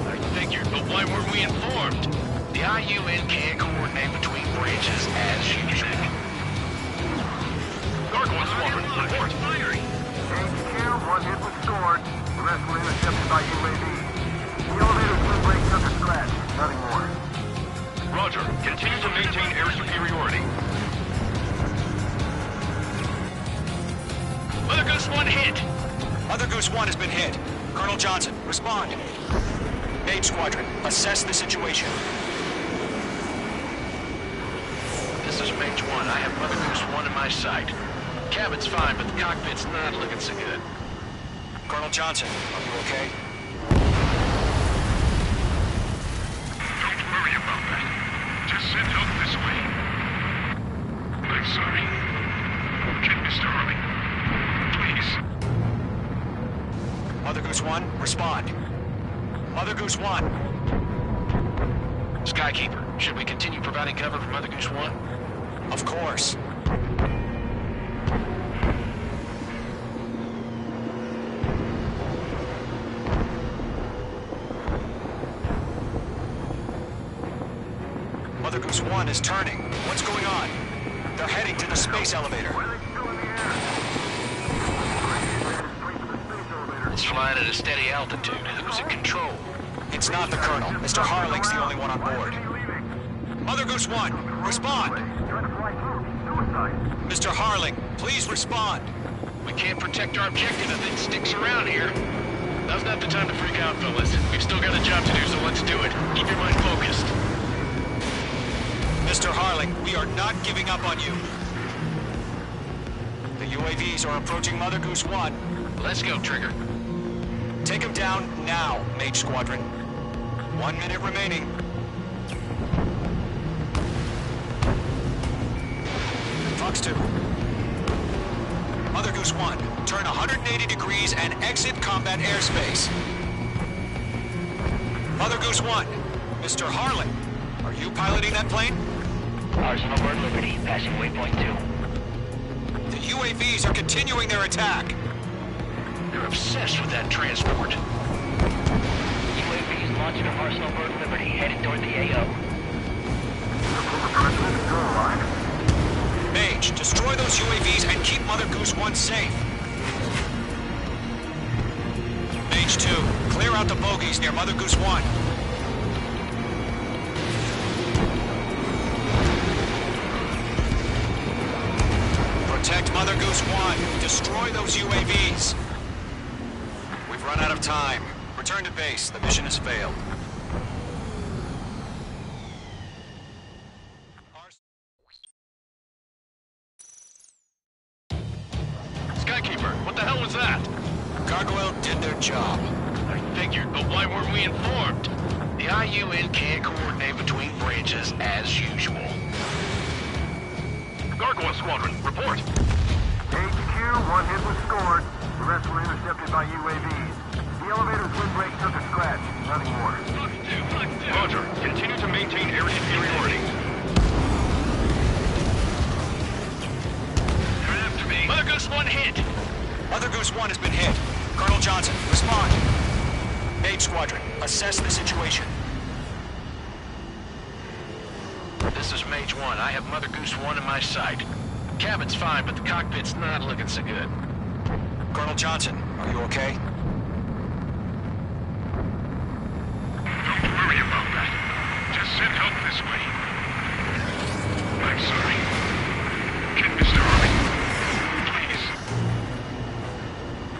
I figured, but why weren't we informed? The IUN can't coordinate between branches as usual. Gargoyle Squadron, report. Firing. HQ, one hit was scored. The rest were intercepted by UAV. The elevator's wind break took a scratch. Nothing more. Roger. Continue to maintain air superiority. Mother Goose 1 hit. Mother Goose 1 has been hit. Colonel Johnson, respond. Mage Squadron, assess the situation. This is Mage 1. I have Mother Goose 1 in my sight. Cabin's fine, but the cockpit's not looking so good. Colonel Johnson, are you okay? Don't worry about that. Just send help this way. I'm sorry. Get Mr. Hurley. Please. Mother Goose 1, respond. Mother Goose 1. Skykeeper, should we continue providing cover for Mother Goose 1? Of course. is turning. What's going on? They're heading to the space elevator. It's flying at a steady altitude. Who's in control? It's not the Colonel. Mr. Harling's the only one on board. Mother Goose 1, respond! Mr. Harling, please respond. We can't protect our objective if it sticks around here. Now's not the time to freak out, fellas. We've still got a job to do, so let's do it. Keep your mind focused. Mr. Harling, we are not giving up on you. The UAVs are approaching Mother Goose 1. Let's go, Trigger. Take him down now, Mage Squadron. 1 minute remaining. Fox 2. Mother Goose 1, turn 180 degrees and exit combat airspace. Mother Goose 1, Mr. Harling, are you piloting that plane? Arsenal Bird Liberty, passing waypoint 2. The UAVs are continuing their attack. They're obsessed with that transport. UAVs launching from Arsenal Bird Liberty, headed toward the AO. Mage, destroy those UAVs and keep Mother Goose 1 safe. Mage 2, clear out the bogies near Mother Goose 1. Protect Mother Goose 1. Destroy those UAVs. We've run out of time. Return to base. The mission has failed. Skykeeper, what the hell was that? Gargoyle did their job. I figured, but why weren't we informed? The IUN can't coordinate between branches as usual. Gargoyle Squadron, report. HQ, 1 hit was scored. The rest were intercepted by UAVs. The elevator's windbreak took a scratch. Nothing more. Roger. Continue to maintain air superiority. They're after me. Mother Goose 1 hit! Mother Goose 1 has been hit. Colonel Johnson, respond. Mage Squadron, assess the situation. This is Mage 1. I have Mother Goose 1 in my sight. Cabin's fine, but the cockpit's not looking so good. Colonel Johnson, are you okay? Don't worry about that. Just send help this way. I'm sorry. Get Mr. Harling. Please.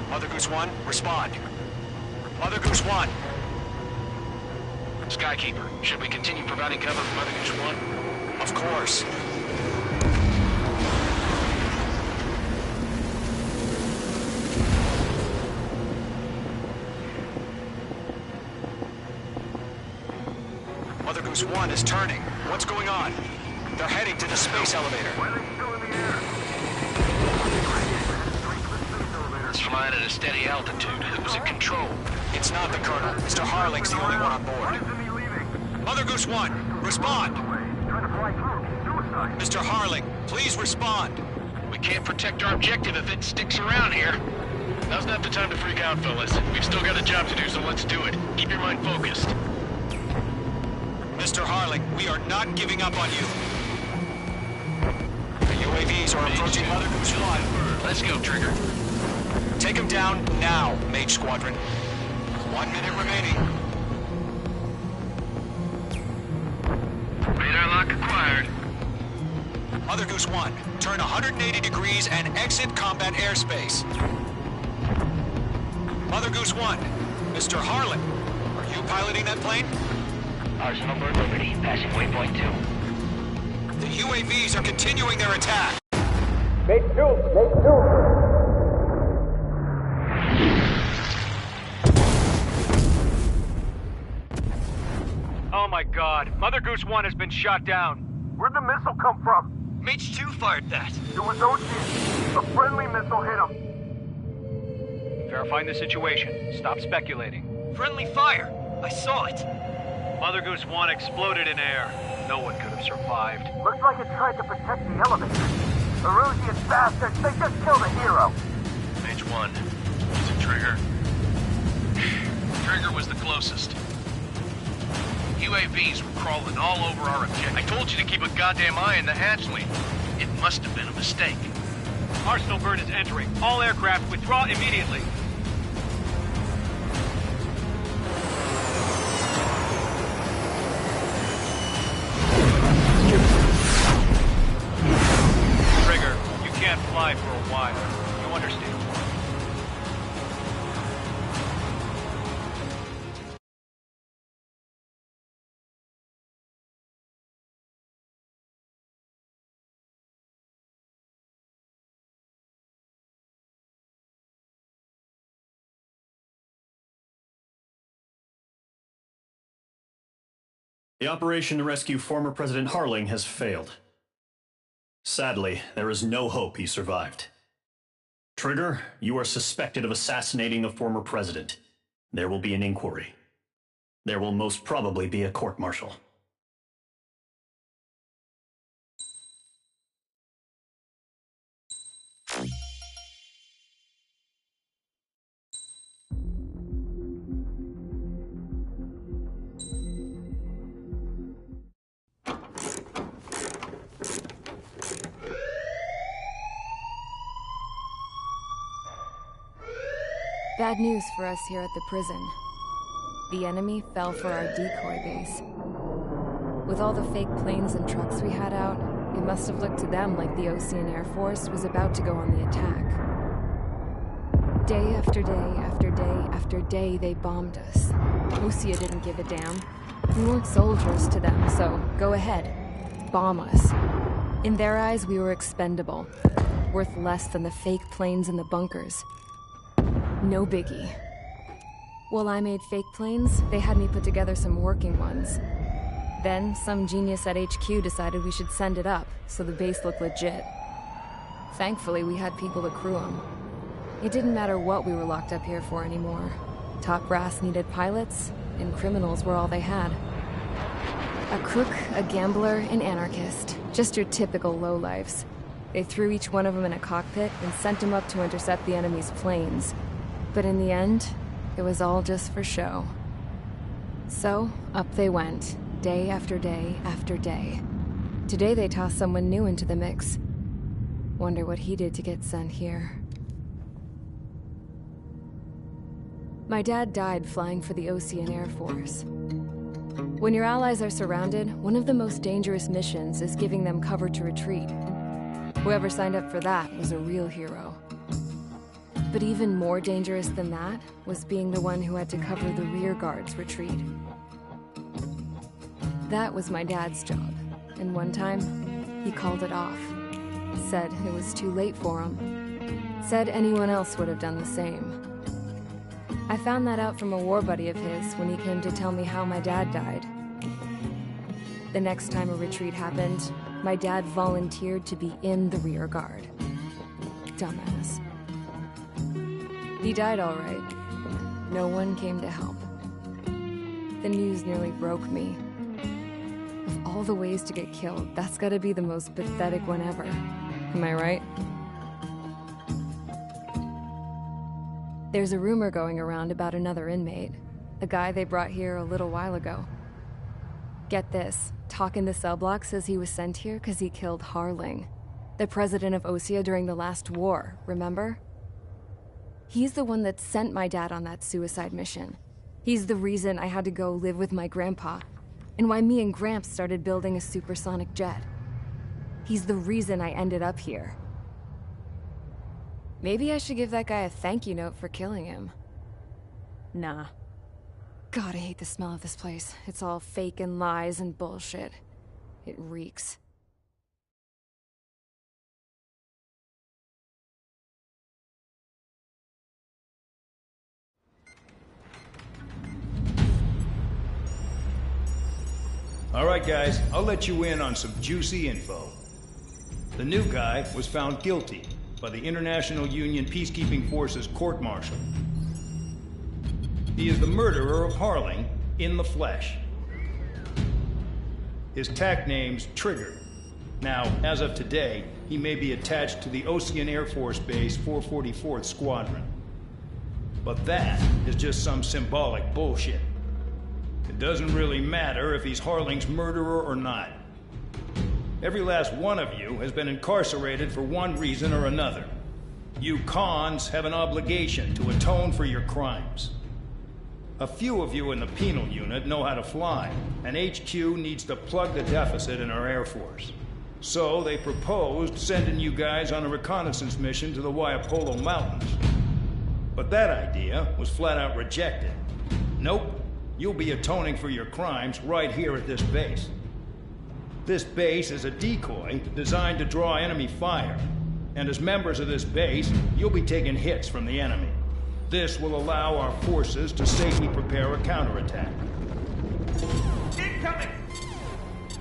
Mother Goose 1, respond. Mother Goose 1. Skykeeper, should we continue providing cover for Mother Goose 1? Of course. Mother Goose 1 is turning. What's going on? They're heading to the space elevator. It's flying at a steady altitude. Who's in control? It's not the Colonel. Mr. Harling's the only one on board. Mother Goose 1, respond! Mr. Harling, please respond. We can't protect our objective if it sticks around here. Now's not the time to freak out, fellas. We've still got a job to do, so let's do it. Keep your mind focused. Mr. Harling, we are not giving up on you. The UAVs are approaching Mother Goose 1. Let's go, Trigger. Take him down now, Mage Squadron. 1 minute remaining. Radar lock acquired. Mother Goose 1, turn 180 degrees and exit combat airspace. Mother Goose 1, Mr. Harling, are you piloting that plane? Arsenal Bird Liberty, passing waypoint 2. The UAVs are continuing their attack. Oh my god, Mother Goose 1 has been shot down. Where'd the missile come from? Mage 2 fired that. It was Ocean. A friendly missile hit him. Verifying the situation. Stop speculating. Friendly fire. I saw it. Mother Goose 1 exploded in air. No one could have survived. Looks like it tried to protect the elevator. Erusian bastards, they just killed a hero. Mage 1. Is it Trigger? Trigger was the closest. UAVs were crawling all over our objective. I told you to keep a goddamn eye on the hatchling. It must have been a mistake. Arsenal bird is entering. All aircraft withdraw immediately. Trigger, you can't fly for a while. You understand? The operation to rescue former President Harling has failed. Sadly, there is no hope he survived. Trigger, you are suspected of assassinating the former president. There will be an inquiry. There will most probably be a court-martial. Bad news for us here at the prison. The enemy fell for our decoy base. With all the fake planes and trucks we had out, it must have looked to them like the Osean Air Force was about to go on the attack. Day after day after day after day, they bombed us. Osea didn't give a damn. We weren't soldiers to them, so go ahead. Bomb us. In their eyes, we were expendable. Worth less than the fake planes in the bunkers. No biggie. While I made fake planes, they had me put together some working ones. Then, some genius at HQ decided we should send it up, so the base looked legit. Thankfully, we had people to crew them. It didn't matter what we were locked up here for anymore. Top brass needed pilots, and criminals were all they had. A crook, a gambler, an anarchist. Just your typical lowlifes. They threw each one of them in a cockpit and sent them up to intercept the enemy's planes. But in the end, it was all just for show. So, up they went, day after day after day. Today they tossed someone new into the mix. Wonder what he did to get sent here. My dad died flying for the Osean Air Force. When your allies are surrounded, one of the most dangerous missions is giving them cover to retreat. Whoever signed up for that was a real hero. But even more dangerous than that was being the one who had to cover the rear guard's retreat. That was my dad's job, and one time, he called it off. Said it was too late for him. Said anyone else would have done the same. I found that out from a war buddy of his when he came to tell me how my dad died. The next time a retreat happened, my dad volunteered to be in the rear guard. Dumbass. He died all right. No one came to help. The news nearly broke me. Of all the ways to get killed, that's gotta be the most pathetic one ever. Am I right? There's a rumor going around about another inmate. A guy they brought here a little while ago. Get this, talk in the cell block says he was sent here because he killed Harling, the president of Osea during the last war, remember? He's the one that sent my dad on that suicide mission. He's the reason I had to go live with my grandpa, and why me and Gramps started building a supersonic jet. He's the reason I ended up here. Maybe I should give that guy a thank you note for killing him. Nah. God, I hate the smell of this place. It's all fake and lies and bullshit. It reeks. All right, guys, I'll let you in on some juicy info. The new guy was found guilty by the International Union Peacekeeping Forces court-martial. He is the murderer of Harling in the flesh. His TAC name's Trigger. Now, as of today, he may be attached to the Osean Air Force Base 444th Squadron. But that is just some symbolic bullshit. It doesn't really matter if he's Harling's murderer or not. Every last one of you has been incarcerated for one reason or another. You cons have an obligation to atone for your crimes. A few of you in the penal unit know how to fly, and HQ needs to plug the deficit in our Air Force. So they proposed sending you guys on a reconnaissance mission to the Waiapolo Mountains. But that idea was flat out rejected. Nope, you'll be atoning for your crimes right here at this base. This base is a decoy designed to draw enemy fire. And as members of this base, you'll be taking hits from the enemy. This will allow our forces to safely prepare a counterattack. Incoming!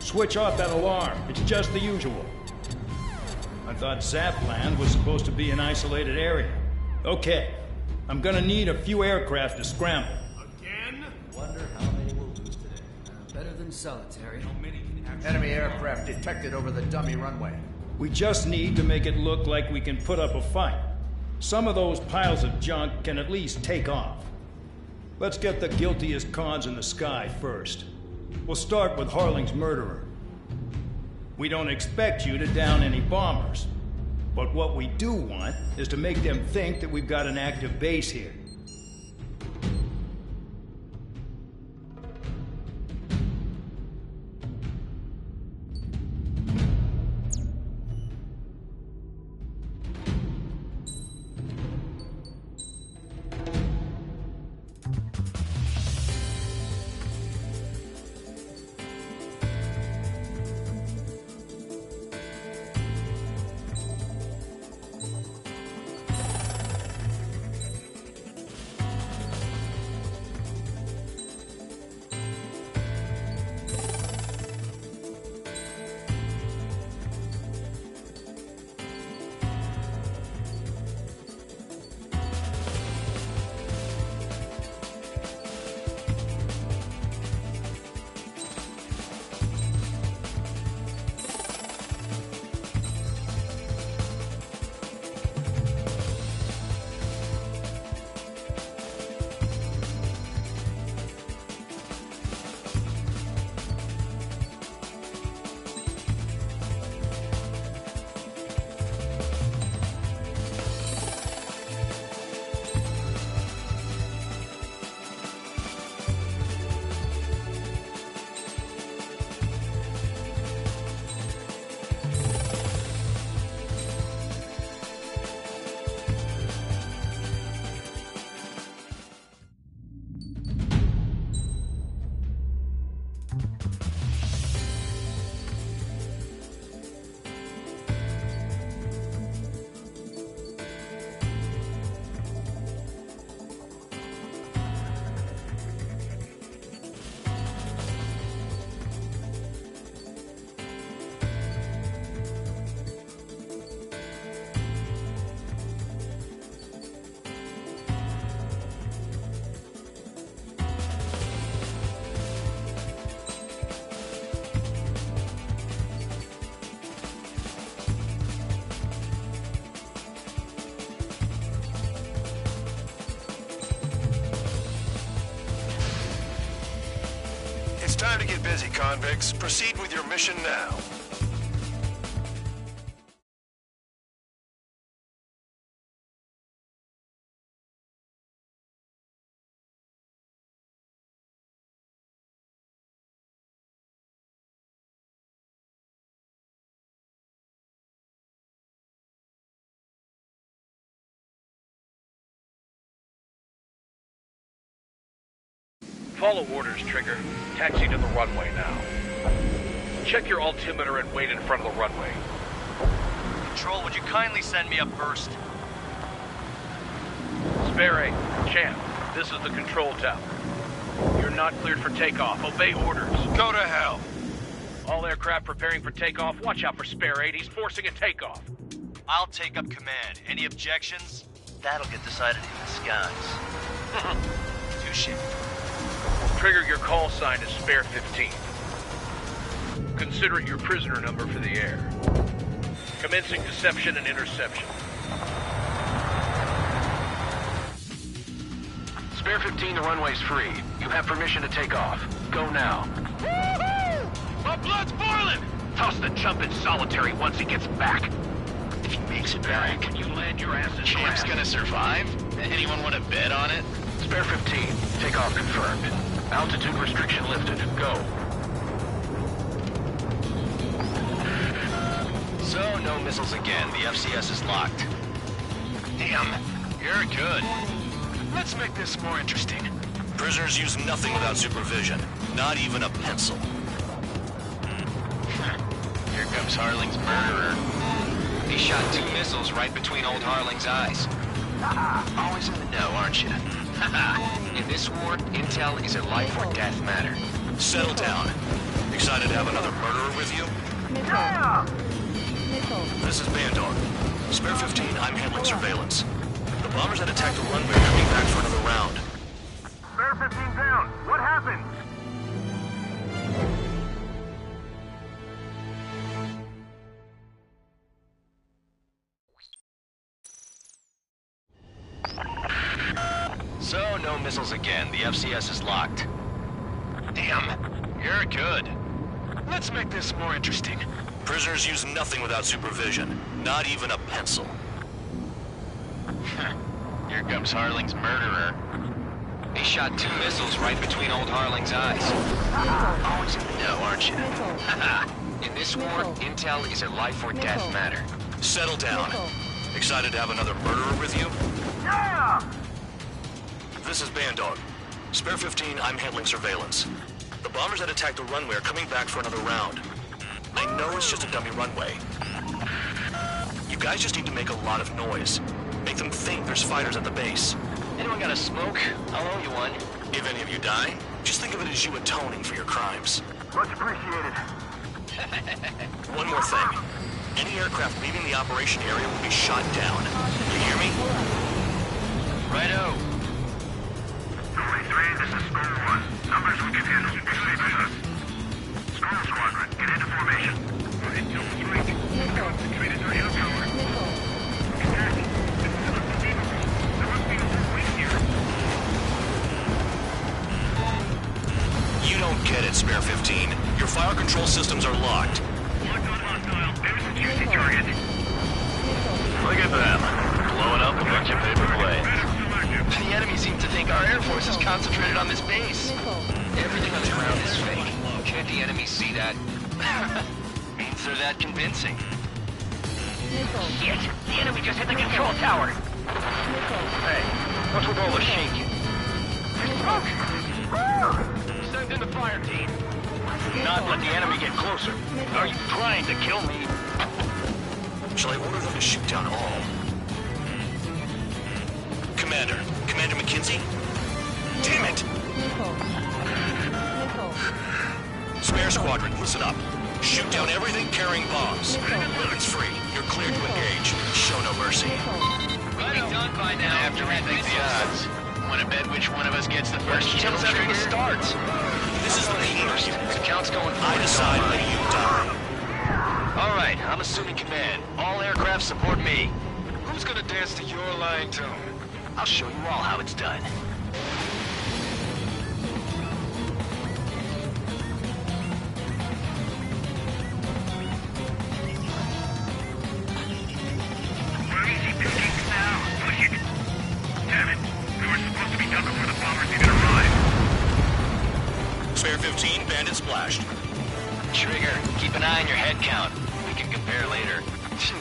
Switch off that alarm. It's just the usual. I thought Zapland was supposed to be an isolated area. Okay, I'm gonna need a few aircraft to scramble. Again? Wonder how many we'll lose today. Better than solitary. How many can actually... Enemy aircraft detected over the dummy runway. We just need to make it look like we can put up a fight. Some of those piles of junk can at least take off. Let's get the guiltiest cons in the sky first. We'll start with Harling's murderer. We don't expect you to down any bombers. But what we do want is to make them think that we've got an active base here. It's time to get busy, convicts. Proceed with your mission now. Follow orders, Trigger. Taxi to the runway now. Check your altimeter and wait in front of the runway. Control, would you kindly send me up first? Spare 8, Champ, this is the control tower. You're not cleared for takeoff. Obey orders. Go to hell. All aircraft preparing for takeoff. Watch out for Spare 8. He's forcing a takeoff. I'll take up command. Any objections? That'll get decided in the skies. Touche. Trigger, your call sign is Spare 15. Consider it your prisoner number for the air. Commencing deception and interception. Spare 15, the runway's free. You have permission to take off. go now. My blood's boiling! Toss the chump in solitary once he gets back. If he makes it back, Can you land your ass in Champ's grass? gonna survive? Anyone want to bet on it? Spare 15. Takeoff confirmed. Altitude restriction lifted. Go. So, no missiles again. The FCS is locked. Damn, you're good. Let's make this more interesting. Prisoners use nothing without supervision. Not even a pencil. Here comes Harling's murderer. He shot 2 missiles right between old Harling's eyes. Always in the know, aren't you? In this war, intel is a life or death matter. Settle down. Excited to have another murderer with you? This is Bandor. Spare 15, I'm handling surveillance. The bombers had attacked the runway coming back for another round. Spare 15 down. What happened? So, no missiles again. The FCS is locked. Damn, you're good. Let's make this more interesting. Prisoners use nothing without supervision. Not even a pencil. Here comes Harling's murderer. He shot 2 missiles right between old Harling's eyes. Always in the know, aren't you? In this war, intel is a life or death matter. Settle down. Excited to have another murderer with you? Yeah! This is Bandog. Spare 15, I'm handling surveillance. The bombers that attacked the runway are coming back for another round. I know it's just a dummy runway. You guys just need to make a lot of noise. Make them think there's fighters at the base. Anyone got a smoke? I'll owe you one. If any of you die, just think of it as you atoning for your crimes. Much appreciated. One more thing. Any aircraft leaving the operation area will be shot down. You hear me? Righto. Only 3, this is Skull 1. Numbers we can handle. Stay with us. Skull Squadron, get into formation. Intel strike. Concentrated on air power. Attack. This is unbelievable. There must be a whole wing here. You don't get it, Spare 15. Your fire control systems are locked. Locked on hostile. There's the juicy target. Look at them. Blowing up a bunch of paper planes. The enemy seems to think our Air Force is concentrated on this base. Everything on the ground is fake. Can't the enemy see that? Means they're that convincing. Shit! The enemy just hit the control tower! Hey, what's with all the shaking? There's smoke! Send in the fire team. Not let the enemy get closer. Are you trying to kill me? Shall I order them to shoot down all? Commander McKinsey? Damn it! Spare Squadron, listen up. Shoot down everything carrying bombs. Weapons free. You're cleared to engage. Show no mercy. Right done by now. I have to rethink the odds. Want to bet which one of us gets the first kill after the starts? This is the first. The count's going I decide when you die. All right, I'm assuming command. All aircraft support me. Who's gonna dance to your line tune? I'll show you all how it's done. We're easy pickings now. Push it. Damn it. We were supposed to be done before the bombers even arrived. Spare 15, bandit splashed. Trigger, keep an eye on your head count. We can compare later.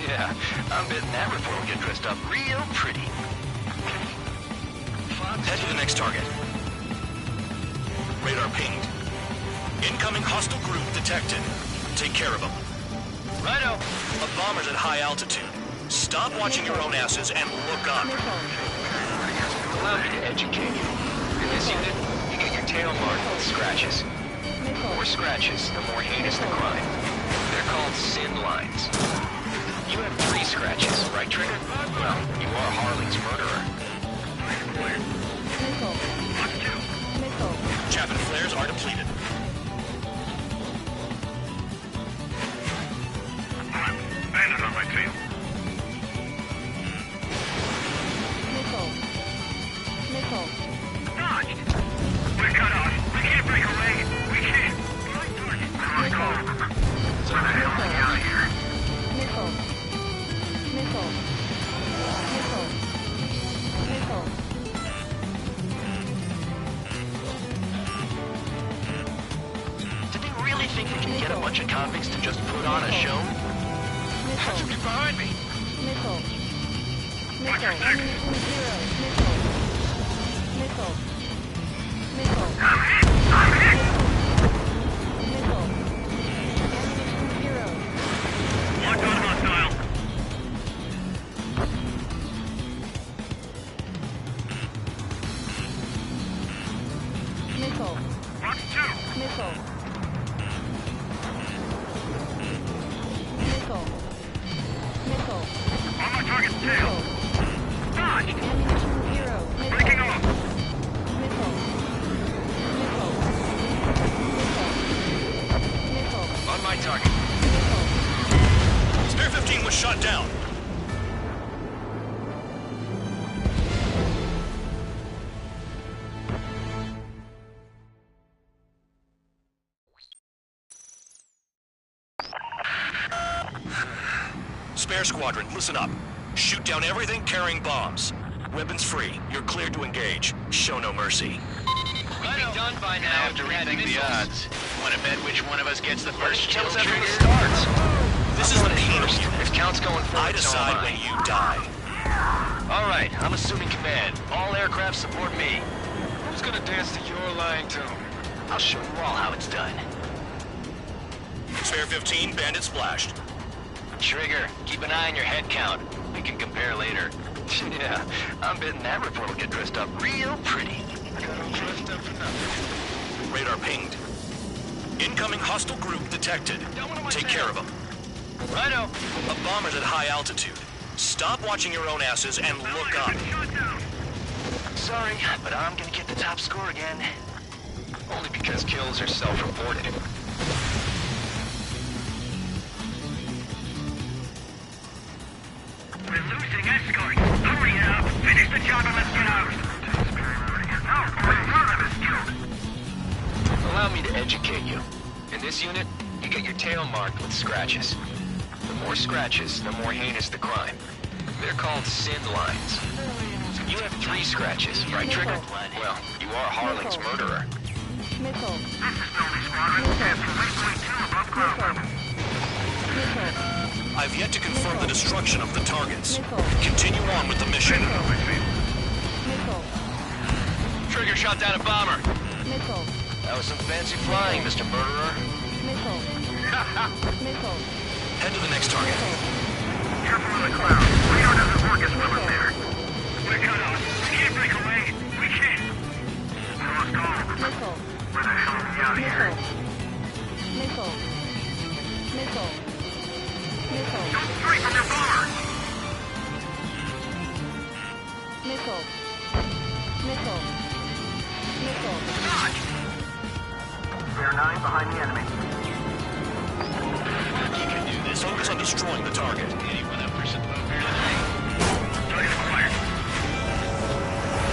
Yeah, I'm betting that report will get dressed up real pretty. Head to the next target. Radar pinged. Incoming hostile group detected. Take care of them. Righto. A bomber's at high altitude. Stop watching your own asses and look up. Allow me to educate you. In this unit, you get your tail marked with scratches. The more scratches, the more heinous the crime. They're called sin lines. You have 3 scratches, right, Trigger? Well, you are Harling's murderer. Chaff and flares are depleted. Bandit on my tail. Dodged! We're cut off. We can't break away. show? Missile. Get behind me! Missile. Missile. Ammunition zero. Missile. Missile. Missile. Missile. Ammunition zero. Locked on hostile. Missile. Box 2. Missile. Missile. Missile. On my target's tail. Missile. Dodged. Ammunition zero. Missile. Breaking off. Missile. Missile. Missile. Missile. On my target. Missile. Spear 15 was shot down. Spare squadron, listen up. Shoot down everything carrying bombs. Weapons free. You're cleared to engage. Show no mercy. We'd be done by now. I have to rethink the odds. Want to bet which one of us gets the first kill Kills after trigger? it starts. This is the If penal. count's going forward, I decide when you die. All right, I'm assuming command. All aircraft support me. Who's gonna dance to your line tune? I'll show you all how it's done. Spare 15, bandit splashed. Trigger, keep an eye on your head count. We can compare later. Yeah, I'm betting that report will get dressed up real pretty. Got all dressed up for nothing. Radar pinged. Incoming hostile group detected. Take care of them. Righto. A bomber's at high altitude. Stop watching your own asses and look up. Sorry, but I'm gonna get the top score again. Only because kills are self-reported. We're losing escort. Hurry up. Finish the job and let's get out. No, one of us killed. Allow me to educate you. In this unit, you get your tail marked with scratches. The more scratches, the more heinous the crime. They're called sin lines. You have 3 scratches, right, Trigger? Well, you are Harling's murderer. Missile. This is Billy Squadron. Passing 3.2 above ground level. Missile. I've yet to confirm the destruction of the targets. Missile. Continue on with the mission. Missile. Trigger shot down a bomber. Missile. That was some fancy flying, Mr. Murderer. Missile. Missile. Head to the next target. Careful in the clouds. Radar doesn't work as well in there. We're cut off. We need to break away. We can't. We lost all. Missile. Where the hell are we out here? Missile. Missile. Missile. Don't stray from your bomber. Missile. Missile. Missile. Dodge. Spare 9 behind the enemy. You can do this. Focus on destroying the target. Anyone up for some poker tonight? Target acquired.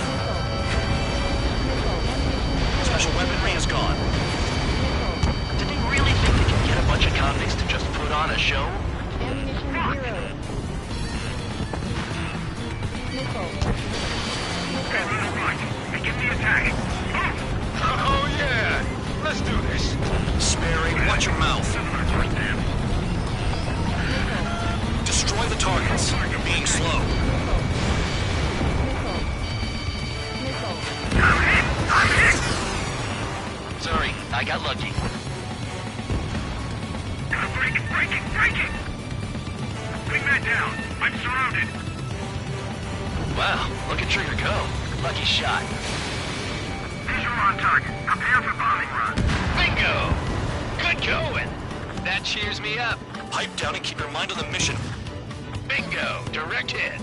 Missile. Missile. Ammunition. Special weaponry is gone. Missile. Did they really think they could get a bunch of convicts to just put on a show? Ammunition zero. Missile. Okay, Missile. let's right. Begin the attack. Oh yeah! Let's do this. Sperry, watch your mouth. Destroy the targets. You're being slow. Missile. Missile. Sorry, I got lucky. Breaking! Bring that down. I'm surrounded. Wow, look at Trigger go. Lucky shot. Visual on target. Prepare for bombing run. Bingo! Good going. That cheers me up. Pipe down and keep your mind on the mission. Bingo! Direct hit.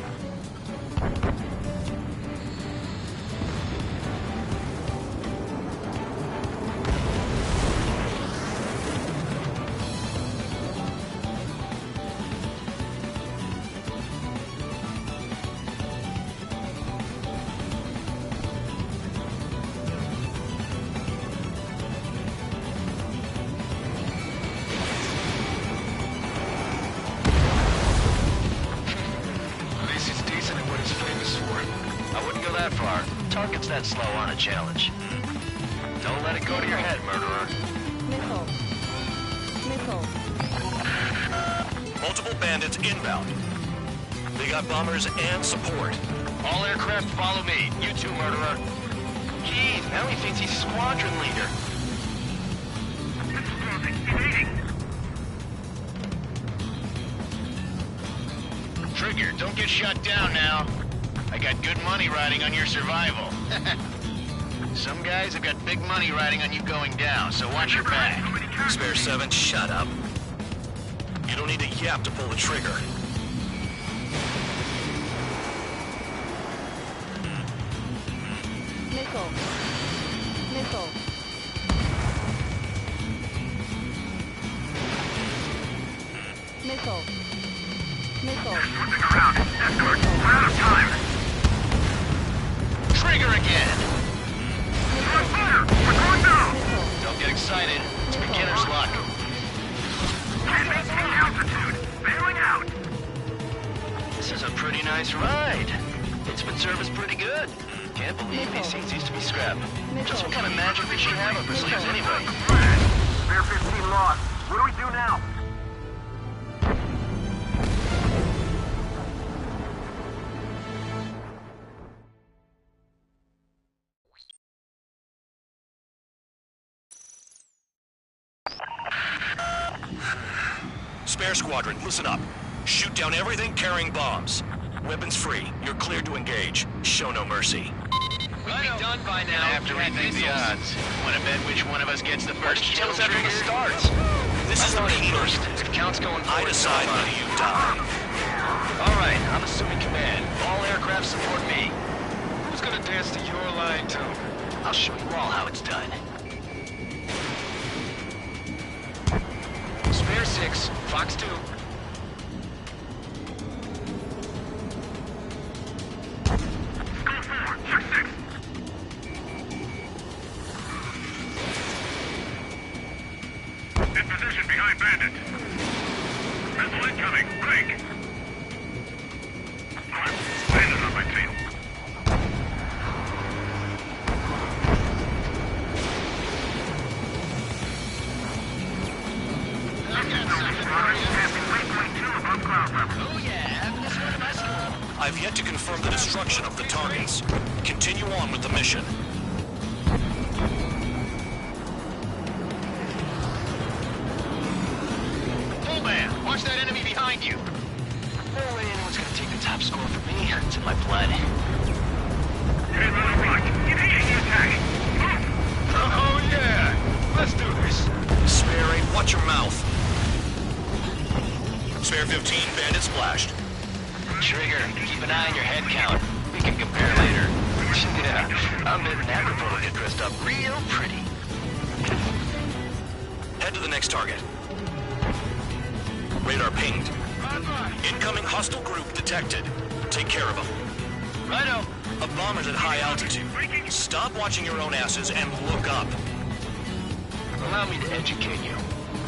That far. Target's that slow on a challenge. Don't let it go to your head, murderer. Missile. Missile. Multiple bandits inbound. They got bombers and support. All aircraft follow me. You too, murderer. Jeez, now he thinks he's squadron leader. Trigger, don't get shut down now. I got good money riding on your survival. Some guys have got big money riding on you going down, so watch your back. Spare 7, shut up. You don't need a yap to pull the trigger. Missile. Missile. Missile. Missile. Flipping around. Escort, we're out of time. Trigger again! On fire! We're going down! Don't get excited. It's beginner's luck. Can't maintain altitude. Bailing out. This is a pretty nice ride. It's been serviced pretty good. Can't believe these seats used to be scrapped. Just what kind of magic did she have up her sleeves anyway? Spare 15 lost. What do we do now? Spare squadron, listen up. Shoot down everything carrying bombs. Weapons free. You're cleared to engage. Show no mercy. We'll be done by now. I have to rethink the odds. Want to bet which one of us gets the first kill after it starts? This is the key. First. Count's going forward. I decide whether you die. All right, I'm assuming command. All aircraft support me. Who's gonna dance to your line tune? I'll show you all how it's done. Spare 6, Fox 2. Skull 4, check 6. In position behind bandit. Missile incoming. Break. Bandit on my tail. I've yet to confirm the destruction of the targets. Continue on with the mission. Full man, watch that enemy behind you. No way anyone's gonna take the top score from me. It's in my blood. Get on the block. Initiating the attack. Move! Oh yeah! Let's do this. Spare 8, watch your mouth. Spare 15, bandit splashed. Trigger, keep an eye on your head count. We can compare later. Yeah, I'm in that will get dressed up real pretty. Head to the next target. Radar pinged. Incoming hostile group detected. Take care of them. Righto. A bomber's at high altitude. Stop watching your own asses and look up. Allow me to educate you.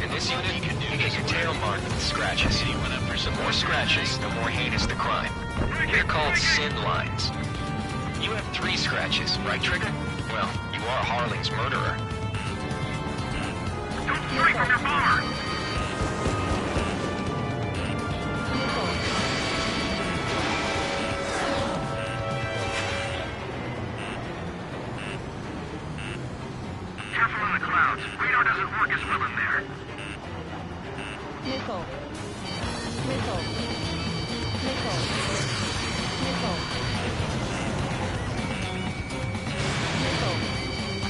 In this unit, you get your tail marked with scratches. The more scratches, the more heinous the crime. They're called sin lines. You have 3 scratches, right, Trigger? Well, you are Harling's murderer. Don't strike from your bomber! Careful in the clouds. Radar doesn't work as well in there. Missile. Missile. Missile. Missile. Missile.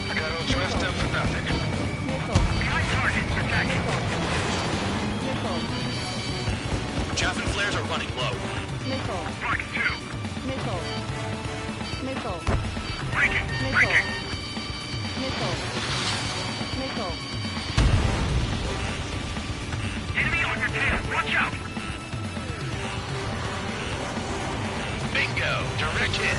I got all dressed up for nothing. Missile. Behind target. Attacking. Missile. Chaff and flares are running low. Missile. Fox 2. Missile. Missile. Breaking. Missile. Breaking. Missile. Missile. Enemy on your tail. Watch out. Bingo! Direct hit.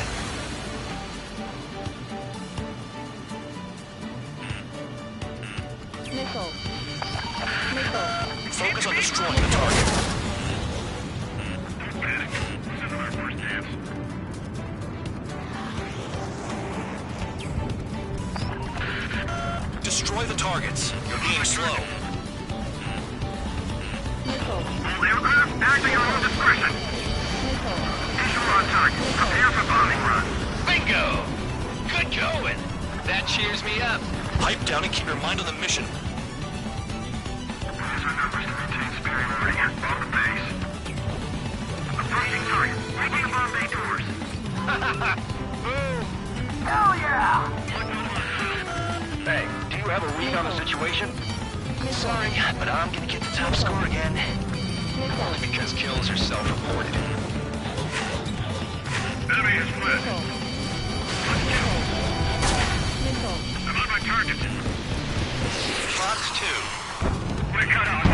Missile. Missile. Focus on destroying the target. Don't panic. This isn't our first chance. Destroy the targets. You're being slow. Missile. Hostile aircraft acting on your discretion. Visual on target. Prepare for bombing run. Bingo! Good going. That cheers me up. Pipe down and keep your mind on the mission. These are numbers to maintain superiority on the base. Approaching target. Breaking the bomb bay doors. Boom! Hell yeah! Hey, do you have a read on the situation? Sorry, but I'm gonna get the top score again. Only because kills are self-reported. Enemy is fled. I'm on my target. Fox 2. We're cut off.